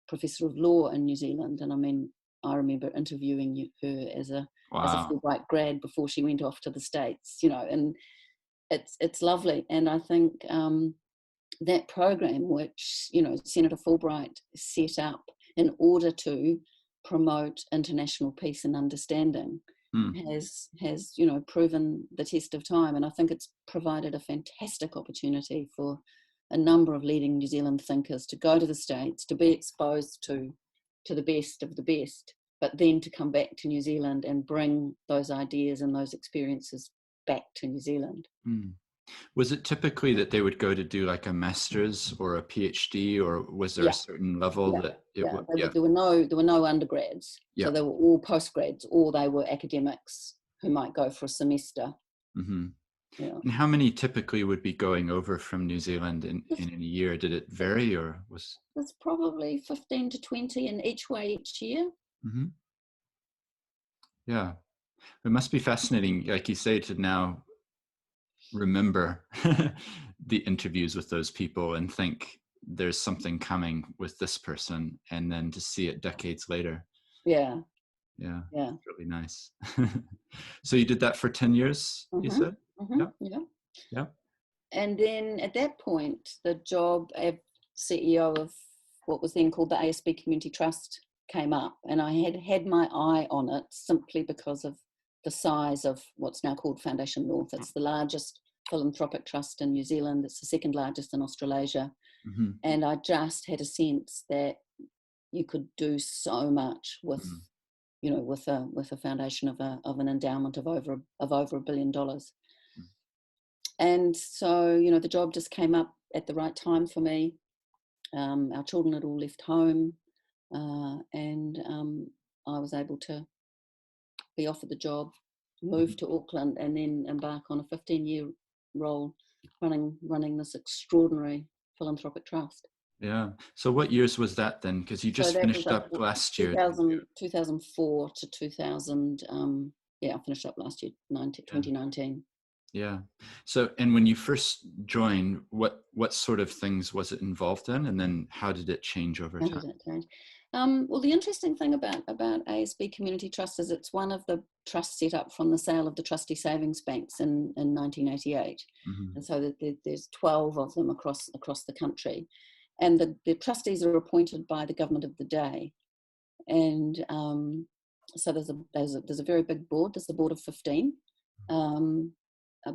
professor of law in New Zealand. And I mean, I remember interviewing her as a Wow. Fulbright grad before she went off to the States, and it's lovely. And I think that program, which Senator Fulbright set up in order to promote international peace and understanding, Hmm. has proven the test of time. And I think it's provided a fantastic opportunity for a number of leading New Zealand thinkers to go to the States, to be exposed to the best of the best, but then to come back to New Zealand and bring those ideas and those experiences back to New Zealand. Hmm. Was it typically that they would go to do like a master's or a PhD, or was there a Yeah, certain level yeah, that it yeah. would? Yeah. There were no undergrads, so Yeah. they were all postgrads, or they were academics who might go for a semester. Mm-hmm. Yeah. And how many typically would be going over from New Zealand in a year? Did it vary, or was? There's probably 15 to 20 in each way each year. Mm-hmm. Yeah. It must be fascinating, like you say, to now remember the interviews with those people and think there's something coming with this person, and then to see it decades later. Yeah, Yeah, yeah. it's really nice. So you did that for 10 years, you Mm-hmm, said? mm-hmm, Yeah, yeah. yeah. And then at that point, the job as CEO of what was then called the ASB Community Trust came up, and I had my eye on it simply because of the size of what's now called Foundation North. It's the largest philanthropic trust in New Zealand. It's the second largest in Australasia. Mm-hmm. And I just had a sense that you could do so much with, Mm-hmm. with a foundation of an endowment of over $1 billion. And so, the job just came up at the right time for me. Our children had all left home, and I was able to be offered the job, move to Auckland, and then embark on a 15-year role running this extraordinary philanthropic trust. Yeah. So what years was that then? Because you So just that was finished up last year. 2004 to 2000. I finished up last year, Yeah. 2019. Yeah. So, and when you first joined, what sort of things was it involved in, and then how did it change over How time? did it change? Well, the interesting thing about ASB Community Trust is it's one of the trusts set up from the sale of the trustee savings banks in 1988, Mm-hmm. and so there's 12 of them across the country, and the trustees are appointed by the government of the day, and so there's a very big board. There's the board of 15.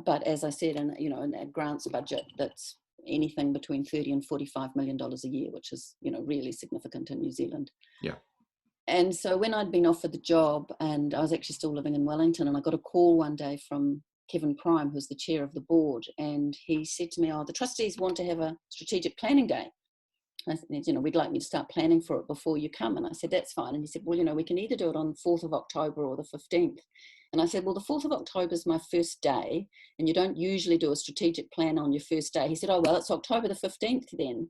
But as I said, in a grants budget that's anything between $30 and $45 million a year, which is really significant in New Zealand. Yeah. And so when I'd been offered the job, and I was actually still living in Wellington, and I got a call one day from Kevin Prime, who's the chair of the board, and he said to me, "Oh, the trustees want to have a strategic planning day. I said, we'd like me to start planning for it before you come." And I said, "That's fine." And he said, "Well, we can either do it on 4th of October or the 15th. And I said, "Well, the 4th of October is my first day, and you don't usually do a strategic plan on your first day." He said, "Oh, well, it's October the 15th then."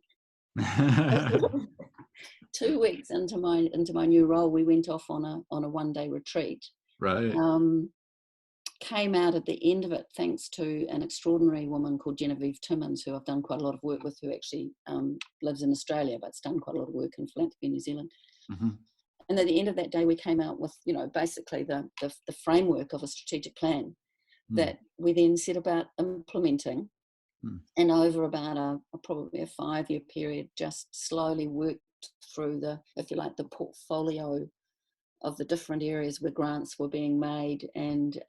2 weeks into my new role, we went off on a one-day retreat. Right. Came out at the end of it thanks to an extraordinary woman called Genevieve Timmins, who I've done quite a lot of work with, who actually lives in Australia but's done quite a lot of work in Philanthropy New Zealand. Mm-hmm. And at the end of that day, we came out with basically the framework of a strategic plan that we then set about implementing, and over about probably a 5-year period, just slowly worked through the portfolio of the different areas where grants were being made, and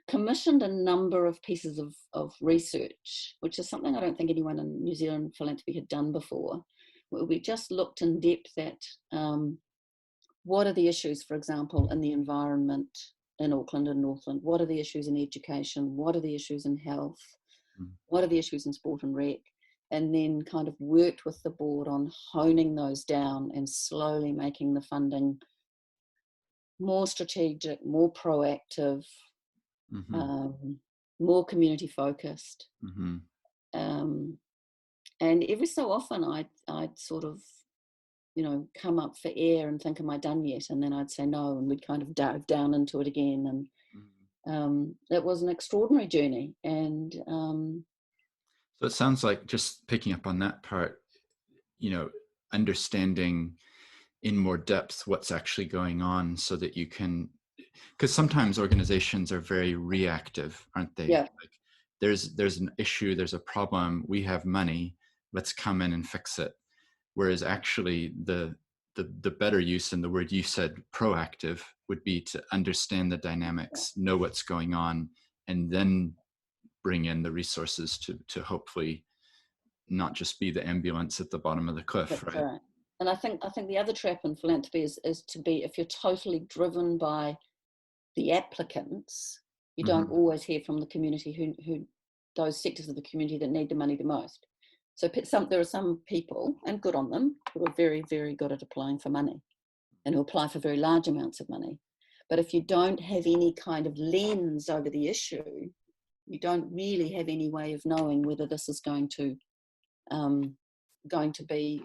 commissioned a number of pieces of research, which is something I don't think anyone in New Zealand philanthropy had done before, where we just looked in depth at what are the issues, for example, in the environment in Auckland and Northland, what are the issues in education, what are the issues in health, what are the issues in sport and rec, and then kind of worked with the board on honing those down and slowly making the funding more strategic, more proactive, more community focused. And every so often I'd sort of, come up for air and think, am I done yet? And then I'd say no, and we'd kind of dive down into it again. And it was an extraordinary journey. And so it sounds like, just picking up on that part, understanding in more depth what's actually going on, so that you can, because sometimes organizations are very reactive, aren't they? Yeah, Like, there's an issue, there's a problem, we have money, let's come in and fix it. Whereas actually the better use, and the word you said, proactive, would be to understand the dynamics, know what's going on, and then bring in the resources to hopefully not just be the ambulance at the bottom of the cliff, that's right? right. And I think the other trap in philanthropy is to be, if you're totally driven by the applicants, you don't Mm-hmm. always hear from the community who those sectors of the community that need the money the most. So there are some people, and good on them, who are very, very good at applying for money and who apply for very large amounts of money. But if you don't have any kind of lens over the issue, you don't really have any way of knowing whether this is going to be,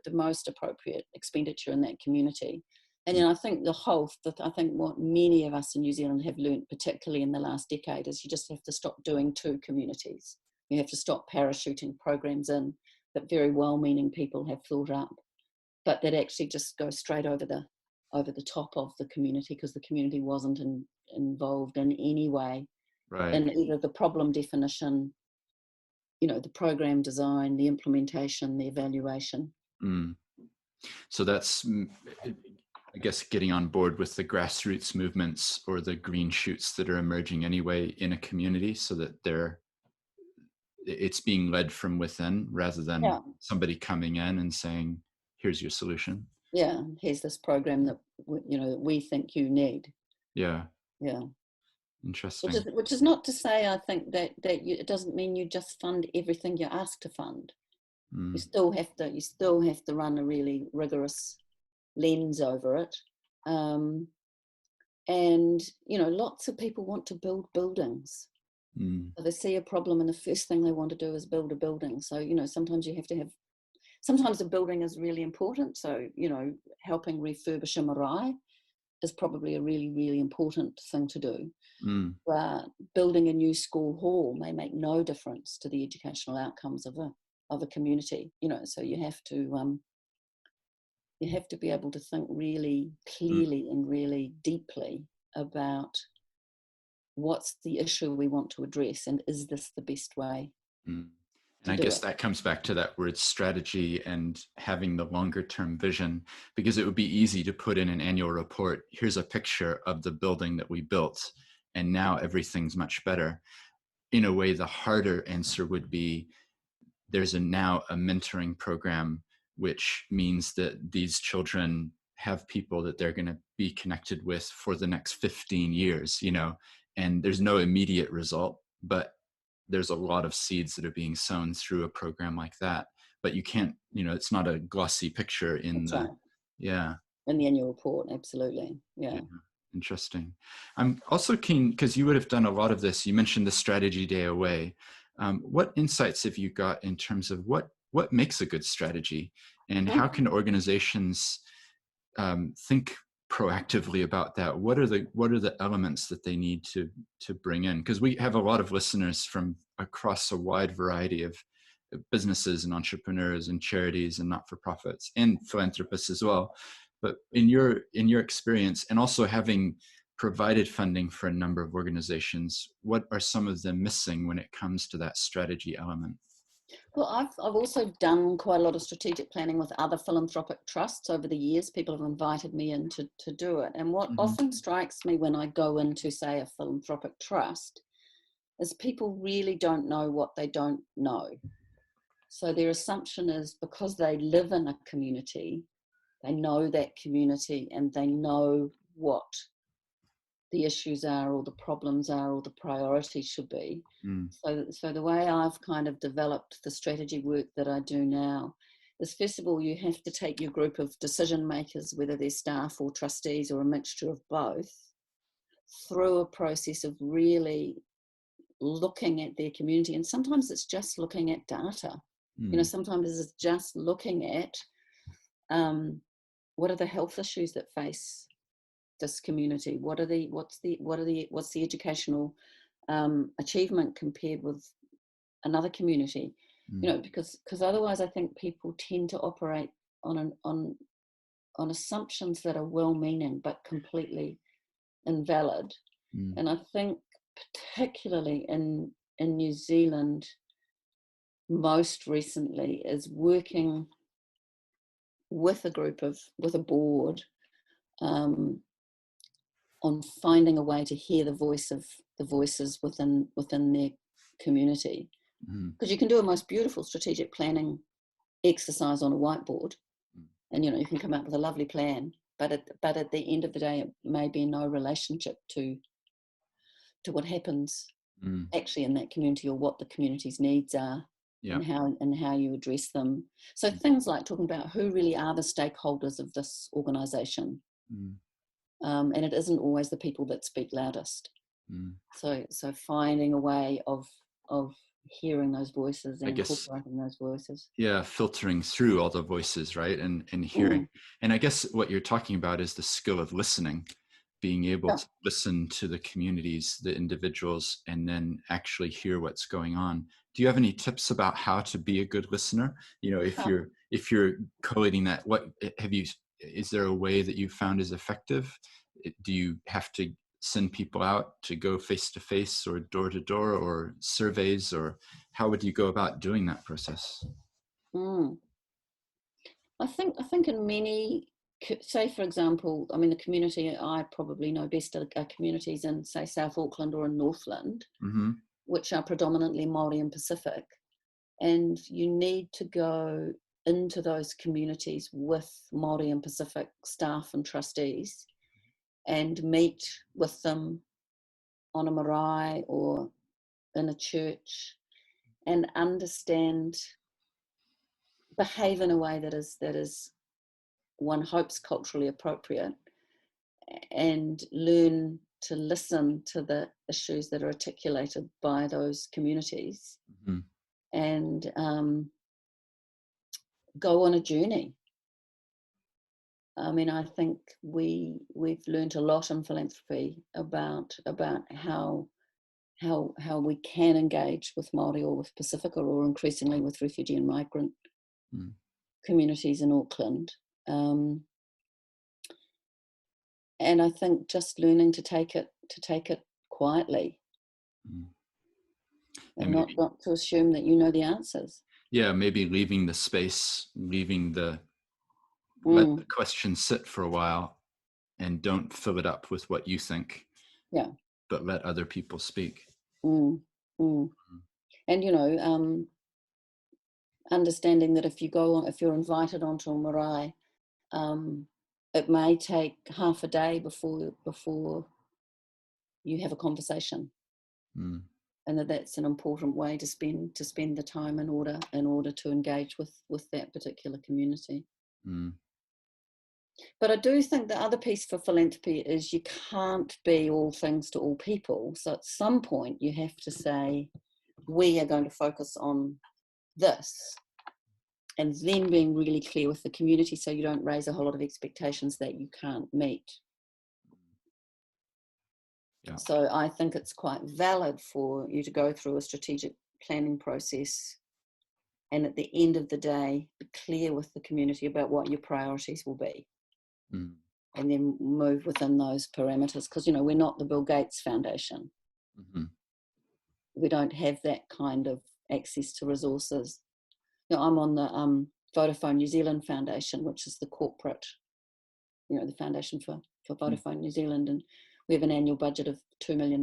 the most appropriate expenditure in that community. And then I think I think what many of us in New Zealand have learned, particularly in the last decade, is you just have to stop doing two communities. You have to stop parachuting programs in that very well-meaning people have thought up, but that actually just go straight over the top of the community, because the community wasn't involved in any way Right. in either the problem definition, the program design, the implementation, the evaluation. Mm. So that's, I guess, getting on board with the grassroots movements or the green shoots that are emerging anyway in a community, so that it's being led from within, rather than Yeah, somebody coming in and saying, here's your solution. yeah. Here's this program that that we think you need. Yeah. Yeah, Interesting. which is not to say, I think, it doesn't mean you just fund everything you're asked to fund. You Mm. still have to run a really rigorous lens over it. And lots of people want to build buildings. Mm. So they see a problem and the first thing they want to do is build a building. So sometimes you have to have, sometimes the building is really important. So helping refurbish a marae is probably a really, really important thing to do. Mm. But building a new school hall may make no difference to the educational outcomes of a community. So you have to be able to think really Mm. clearly and really deeply about what's the issue we want to address, and is this the best way Mm. And to I do guess it. that comes back to that word strategy and having the longer term vision, because it would be easy to put in an annual report, here's a picture of the building that we built, and now everything's much better. In a way, the harder answer would be, there's now a mentoring program, which means that these children have people that they're going to be connected with for the next 15 years, and there's no immediate result, but there's a lot of seeds that are being sown through a program like that. But you can't, it's not a glossy picture in That's the, right. yeah. In the annual report, absolutely. Yeah. Yeah. Interesting. I'm also keen, because you would have done a lot of this. You mentioned the strategy day away. What insights have you got in terms of what makes a good strategy, and how can organizations think proactively about that? What are the elements that they need to bring in? Because we have a lot of listeners from across a wide variety of businesses and entrepreneurs and charities and not-for-profits and philanthropists as well. But in your experience, and also having provided funding for a number of organizations, what are some of them missing when it comes to that strategy element? Well, I've also done quite a lot of strategic planning with other philanthropic trusts over the years. People have invited me in to do it. And what Mm-hmm. often strikes me when I go into, say, a philanthropic trust, is people really don't know what they don't know. So their assumption is, because they live in a community, they know that community and they know what the issues are, or the problems are, or the priorities should be. Mm. So the way I've kind of developed the strategy work that I do now is, first of all, you have to take your group of decision makers, whether they're staff or trustees or a mixture of both, through a process of really looking at their community. And sometimes it's just looking at data. Mm. Sometimes it's just looking at what are the health issues that face this community? What's the educational achievement compared with another community? Mm. Because otherwise, I think people tend to operate on on assumptions that are well-meaning but completely invalid. And I think particularly in New Zealand, most recently, is working with a board on finding a way to hear the voices within their community. Because you can do a most beautiful strategic planning exercise on a whiteboard, and you can come up with a lovely plan, but at the end of the day, it may be no relationship to what happens actually in that community, or what the community's needs are, and how you address them. So things like talking about who really are the stakeholders of this organisation, and it isn't always the people that speak loudest. So finding a way of hearing those voices and incorporating those voices. Yeah, filtering through all the voices, right, and hearing. And I guess what you're talking about is the skill of listening, being able to listen to the communities, the individuals, and then actually hear what's going on. Do you have any tips about how to be a good listener? If you're collating that, is there a way that you found is effective? Do you have to send people out to go face to face or door to door, or surveys, or how would you go about doing that process? I think in many, say for example, the community I probably know best are communities in, say, South Auckland or in Northland, which are predominantly Māori and Pacific, and you need to go into those communities with Māori and Pacific staff and trustees and meet with them on a marae or in a church, and behave in a way that is one hopes culturally appropriate, and learn to listen to the issues that are articulated by those communities, and go on a journey. I think we've learned a lot in philanthropy about how we can engage with Māori or with Pacifica, or increasingly with refugee and migrant communities in Auckland. And I think just learning to take it quietly, and not to assume that you know the answers. Yeah, maybe leaving the space, let the question sit for a while, and don't fill it up with what you think. Yeah. But let other people speak. And understanding that if you're invited onto a marae, it may take half a day before you have a conversation, and that's an important way to spend the time in order to engage with that particular community. But I do think the other piece for philanthropy is you can't be all things to all people. So at some point you have to say, we are going to focus on this, and then being really clear with the community so you don't raise a whole lot of expectations that you can't meet. Yeah. So I think it's quite valid for you to go through a strategic planning process, and at the end of the day, be clear with the community about what your priorities will be. And then move within those parameters, because we're not the Bill Gates Foundation. We don't have that kind of access to resources. I'm on the Vodafone New Zealand Foundation, which is the corporate, the foundation for Vodafone New Zealand, and we have an annual budget of $2 million.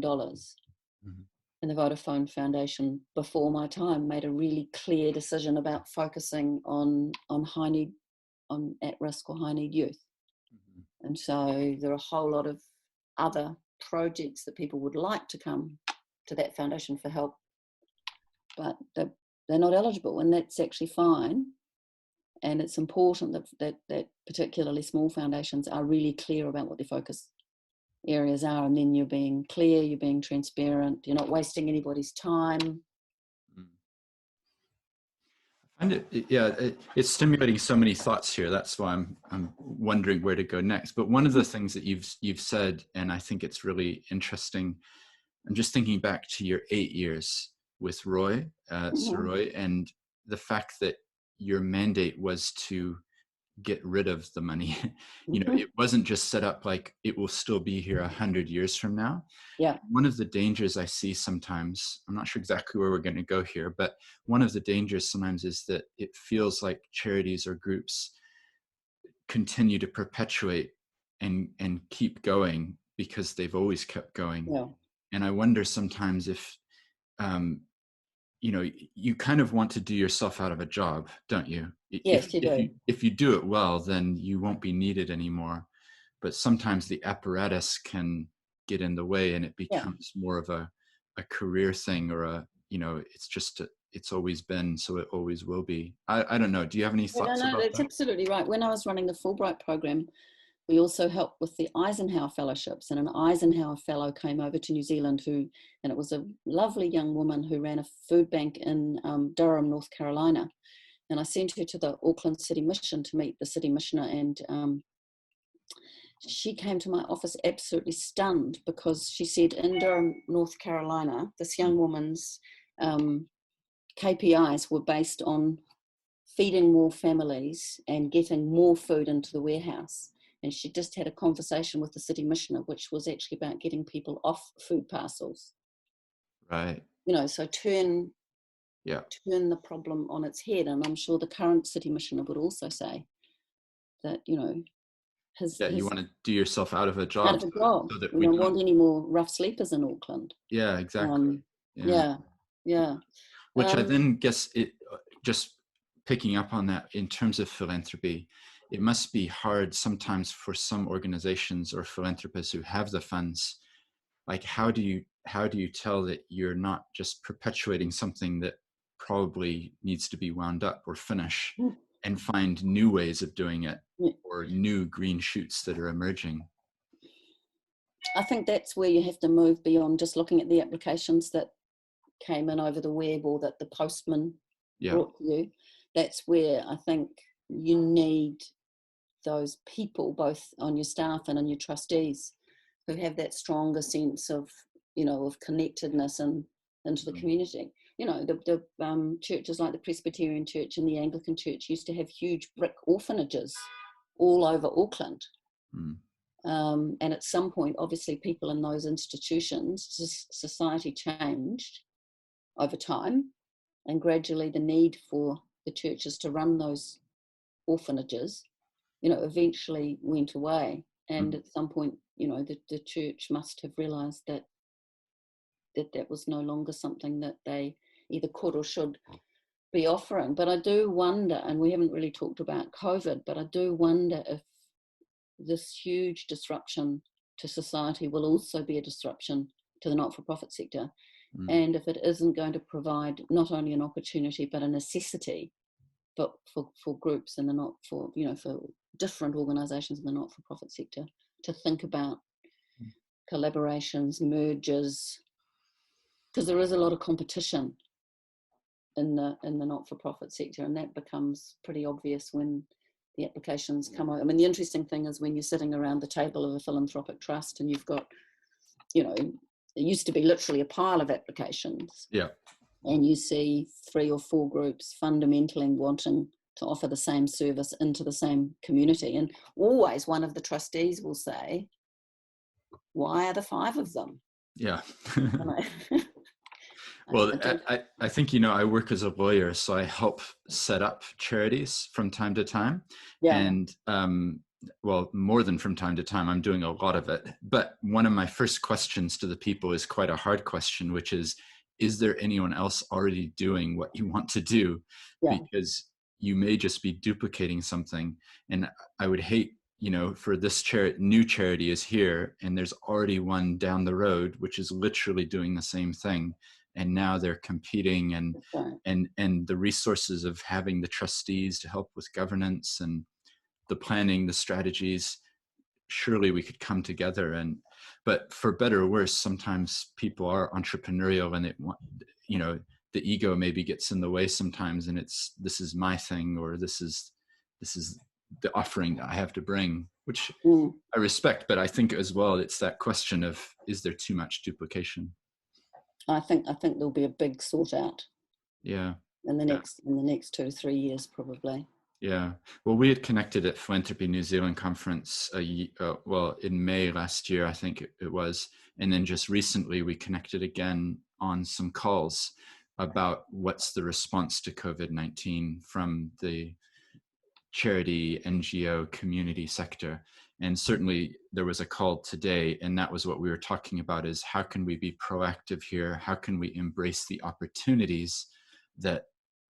And the Vodafone Foundation, before my time, made a really clear decision about focusing on at-risk or high-need youth. And so there are a whole lot of other projects that people would like to come to that foundation for help, but they're not eligible, and that's actually fine. And it's important that particularly small foundations are really clear about what their focus areas are, and then you're being clear, you're being transparent, you're not wasting anybody's time. It's stimulating so many thoughts here. That's why I'm wondering where to go next. But one of the things that you've said, and I think it's really interesting, I'm just thinking back to your 8 years with Roy, Sir Roy, and the fact that your mandate was to get rid of the money. Mm-hmm. It wasn't just set up like it will still be here 100 years from now. Yeah. One of the dangers I see sometimes, I'm not sure exactly where we're going to go here, but one of the dangers sometimes is that it feels like charities or groups continue to perpetuate and keep going because they've always kept going. Yeah. And I wonder sometimes if you kind of want to do yourself out of a job, don't you? Yes, you do. If you do it well, then you won't be needed anymore. But sometimes the apparatus can get in the way, and it Yeah. becomes more of a career thing, or it's always been, so it always will be. I don't know. Do you have any thoughts No, about that's that? absolutely right. When I was running the Fulbright program, we also helped with the Eisenhower fellowships, and an Eisenhower fellow came over to New Zealand and it was a lovely young woman who ran a food bank in Durham, North Carolina. And I sent her to the Auckland City Mission to meet the city missioner, and she came to my office absolutely stunned because she said in Durham, North Carolina, this young woman's KPIs were based on feeding more families and getting more food into the warehouse. And she just had a conversation with the city missioner, which was actually about getting people off food parcels. Right. So turn the problem on its head. And I'm sure the current city missioner would also say that, You want to do yourself out of a out job of a job. so that We we don't don't. want any more rough sleepers in Auckland. Yeah, exactly. Yeah. Yeah, yeah. Which I then guess it just picking up on that in terms of philanthropy, it must be hard sometimes for some organizations or philanthropists who have the funds. Like, how do you tell that you're not just perpetuating something that probably needs to be wound up or finish, and find new ways of doing it, or new green shoots that are emerging? I think that's where you have to move beyond just looking at the applications that came in over the web or that the postman brought to you. That's where I think you need those people, both on your staff and on your trustees, who have that stronger sense of, of connectedness and into the community. The churches like the Presbyterian Church and the Anglican Church used to have huge brick orphanages all over Auckland. And at some point, obviously, people in those institutions, society changed over time, and gradually the need for the churches to run those orphanages, eventually went away. And at some point, the church must have realised that was no longer something that they either could or should be offering. But I do wonder, and we haven't really talked about COVID, but I do wonder if this huge disruption to society will also be a disruption to the not-for-profit sector. And if it isn't going to provide not only an opportunity but a necessity, but for groups and for different organisations in the not-for-profit sector to think about collaborations, mergers, because there is a lot of competition in the not-for-profit sector, and that becomes pretty obvious when the applications come out. I mean, the interesting thing is when you're sitting around the table of a philanthropic trust and you've got, it used to be literally a pile of applications. Yeah. And you see 3 or 4 groups fundamentally wanting to offer the same service into the same community. And always one of the trustees will say, why are there 5 of them? Yeah. Well, I think, I work as a lawyer, so I help set up charities from time to time. Yeah. And, well, more than from time to time, I'm doing a lot of it. But one of my first questions to the people is quite a hard question, which is there anyone else already doing what you want to do? Yeah. Because you may just be duplicating something. And I would hate, for this new charity is here, and there's already one down the road, which is literally doing the same thing. And now they're competing, and the resources of having the trustees to help with governance and the planning, the strategies, surely we could come together. But for better or worse, sometimes people are entrepreneurial, and the ego maybe gets in the way sometimes, and this is my thing, or this is the offering that I have to bring, which I respect. But I think as well, it's that question of, is there too much duplication? I think there'll be a big sort out. Yeah. In the next 2 to 3 years, probably. Yeah. Well, we had connected at Philanthropy New Zealand conference, well, in May last year, I think it was. And then just recently we connected again on some calls about what's the response to COVID-19 from the charity, NGO, community sector. And certainly there was a call today, and that was what we were talking about, is how can we be proactive here? How can we embrace the opportunities that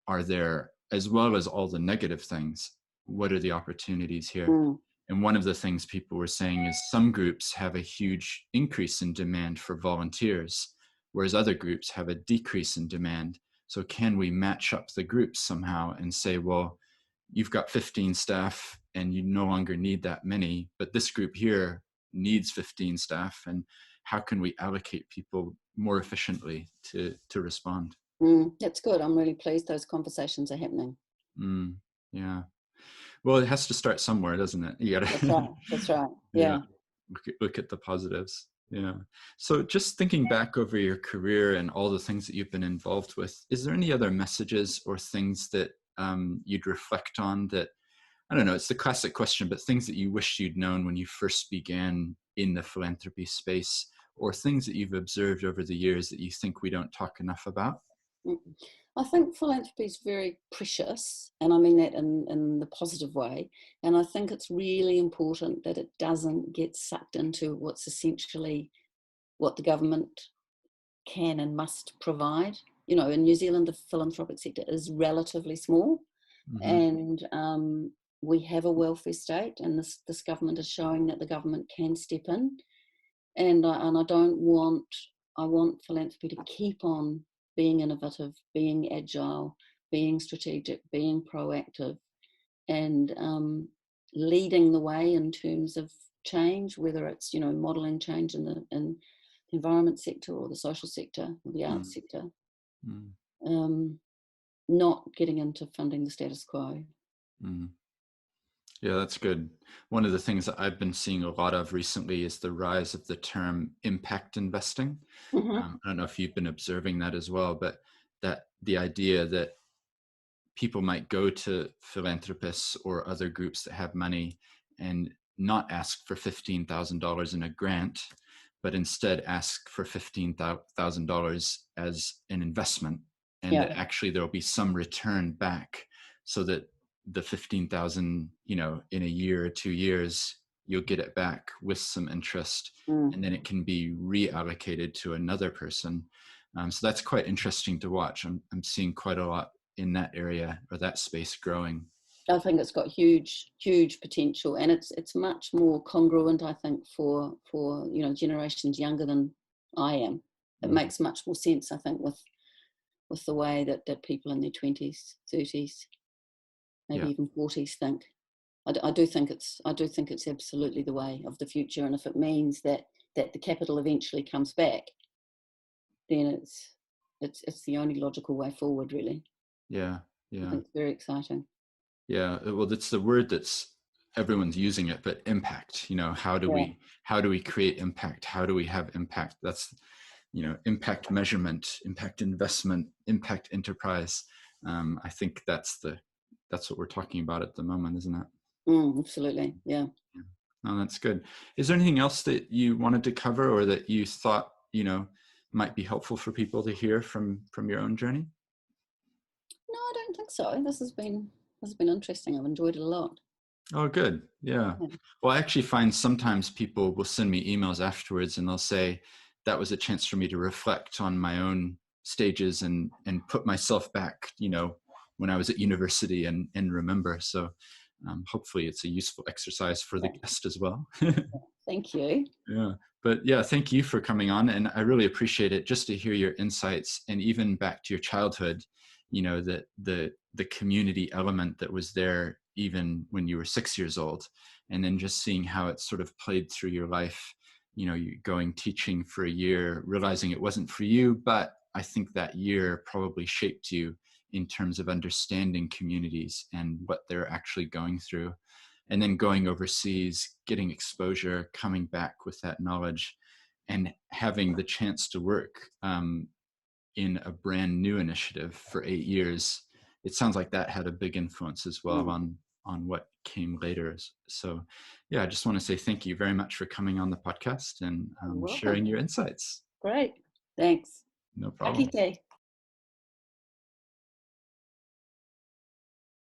are there, as well as all the negative things? What are the opportunities here? Mm, And one of the things people were saying is some groups have a huge increase in demand for volunteers, whereas other groups have a decrease in demand. So can we match up the groups somehow and say, well, you've got 15 staff and you no longer need that many, but this group here needs 15 staff, and how can we allocate people more efficiently to respond? that's good. I'm really pleased those conversations are happening. Yeah. Well, it has to start somewhere, doesn't it? You That's gotta, right. That's right. yeah, Yeah. look at the positives. Yeah. So just thinking back over your career and all the things that you've been involved with, is there any other messages or things that you'd reflect on that, I don't know, it's the classic question, but things that you wish you'd known when you first began in the philanthropy space, or things that you've observed over the years that you think we don't talk enough about? Mm. I think philanthropy is very precious, and I mean that in the positive way. And I think it's really important that it doesn't get sucked into what's essentially what the government can and must provide. You know, in New Zealand, the philanthropic sector is relatively small, Mm-hmm. and we have a welfare state, and this government is showing that the government can step in. And I don't want, I want philanthropy to keep on being innovative, being agile, being strategic, being proactive, and leading the way in terms of change, whether it's, you know, modelling change in the environment sector or the social sector or the arts sector. Mm-hmm. Um, Not getting into funding the status quo. Mm-hmm. Yeah, that's good. One of the things that I've been seeing a lot of recently is the rise of the term impact investing. Hmm. I don't know if you've been observing that as well, but that the idea that people might go to philanthropists or other groups that have money and not ask for $15,000 in a grant, but instead ask for $15,000 as an investment, and Yeah. that actually there will be some return back, so that the 15,000, you know, in a year or 2 years, you'll get it back with some interest, Mm. and then it can be reallocated to another person. So that's quite interesting to watch. I'm seeing quite a lot in that area or that space growing. I think it's got huge potential, and it's much more congruent, I think, for you know, generations younger than I am. It Mm, makes much more sense, I think, with the way that people in their 20s, 30s, maybe yeah, even 40s think. I do think it's absolutely the way of the future, and if it means that the capital eventually comes back, then it's the only logical way forward, really. yeah, I yeah, think it's very exciting. yeah. Well, that's the word that's everyone's using it, but impact. You know, Yeah. how do we create impact? How do we have impact? That's, you know, impact measurement, impact investment, impact enterprise. I think that's what we're talking about at the moment, isn't it? Absolutely. Yeah. Yeah. No, that's good. Is there anything else that you wanted to cover, or that you thought, you know, might be helpful for people to hear from your own journey? No, I don't think so. This has been interesting. I've enjoyed it a lot. Oh, good. Yeah. Yeah. Well, I actually find sometimes people will send me emails afterwards and they'll say that was a chance for me to reflect on my own stages and put myself back, you know, when I was at university and remember. So hopefully it's a useful exercise for the Yeah. guest as well. Thank you. Yeah. But yeah, thank you for coming on. And I really appreciate it, just to hear your insights, and even back to your childhood, you know, the community element that was there even when you were 6 years old. And then just seeing how it sort of played through your life, you know, you going teaching for a year, realizing it wasn't for you, but I think that year probably shaped you in terms of understanding communities and what they're actually going through, and then going overseas, getting exposure, coming back with that knowledge, and having the chance to work in a brand new initiative for 8 years, it sounds like that had a big influence as well Mm. on what came later. So yeah, I just want to say thank you very much for coming on the podcast and You're welcome. sharing your insights. Great. Thanks. No Ka problem. kite.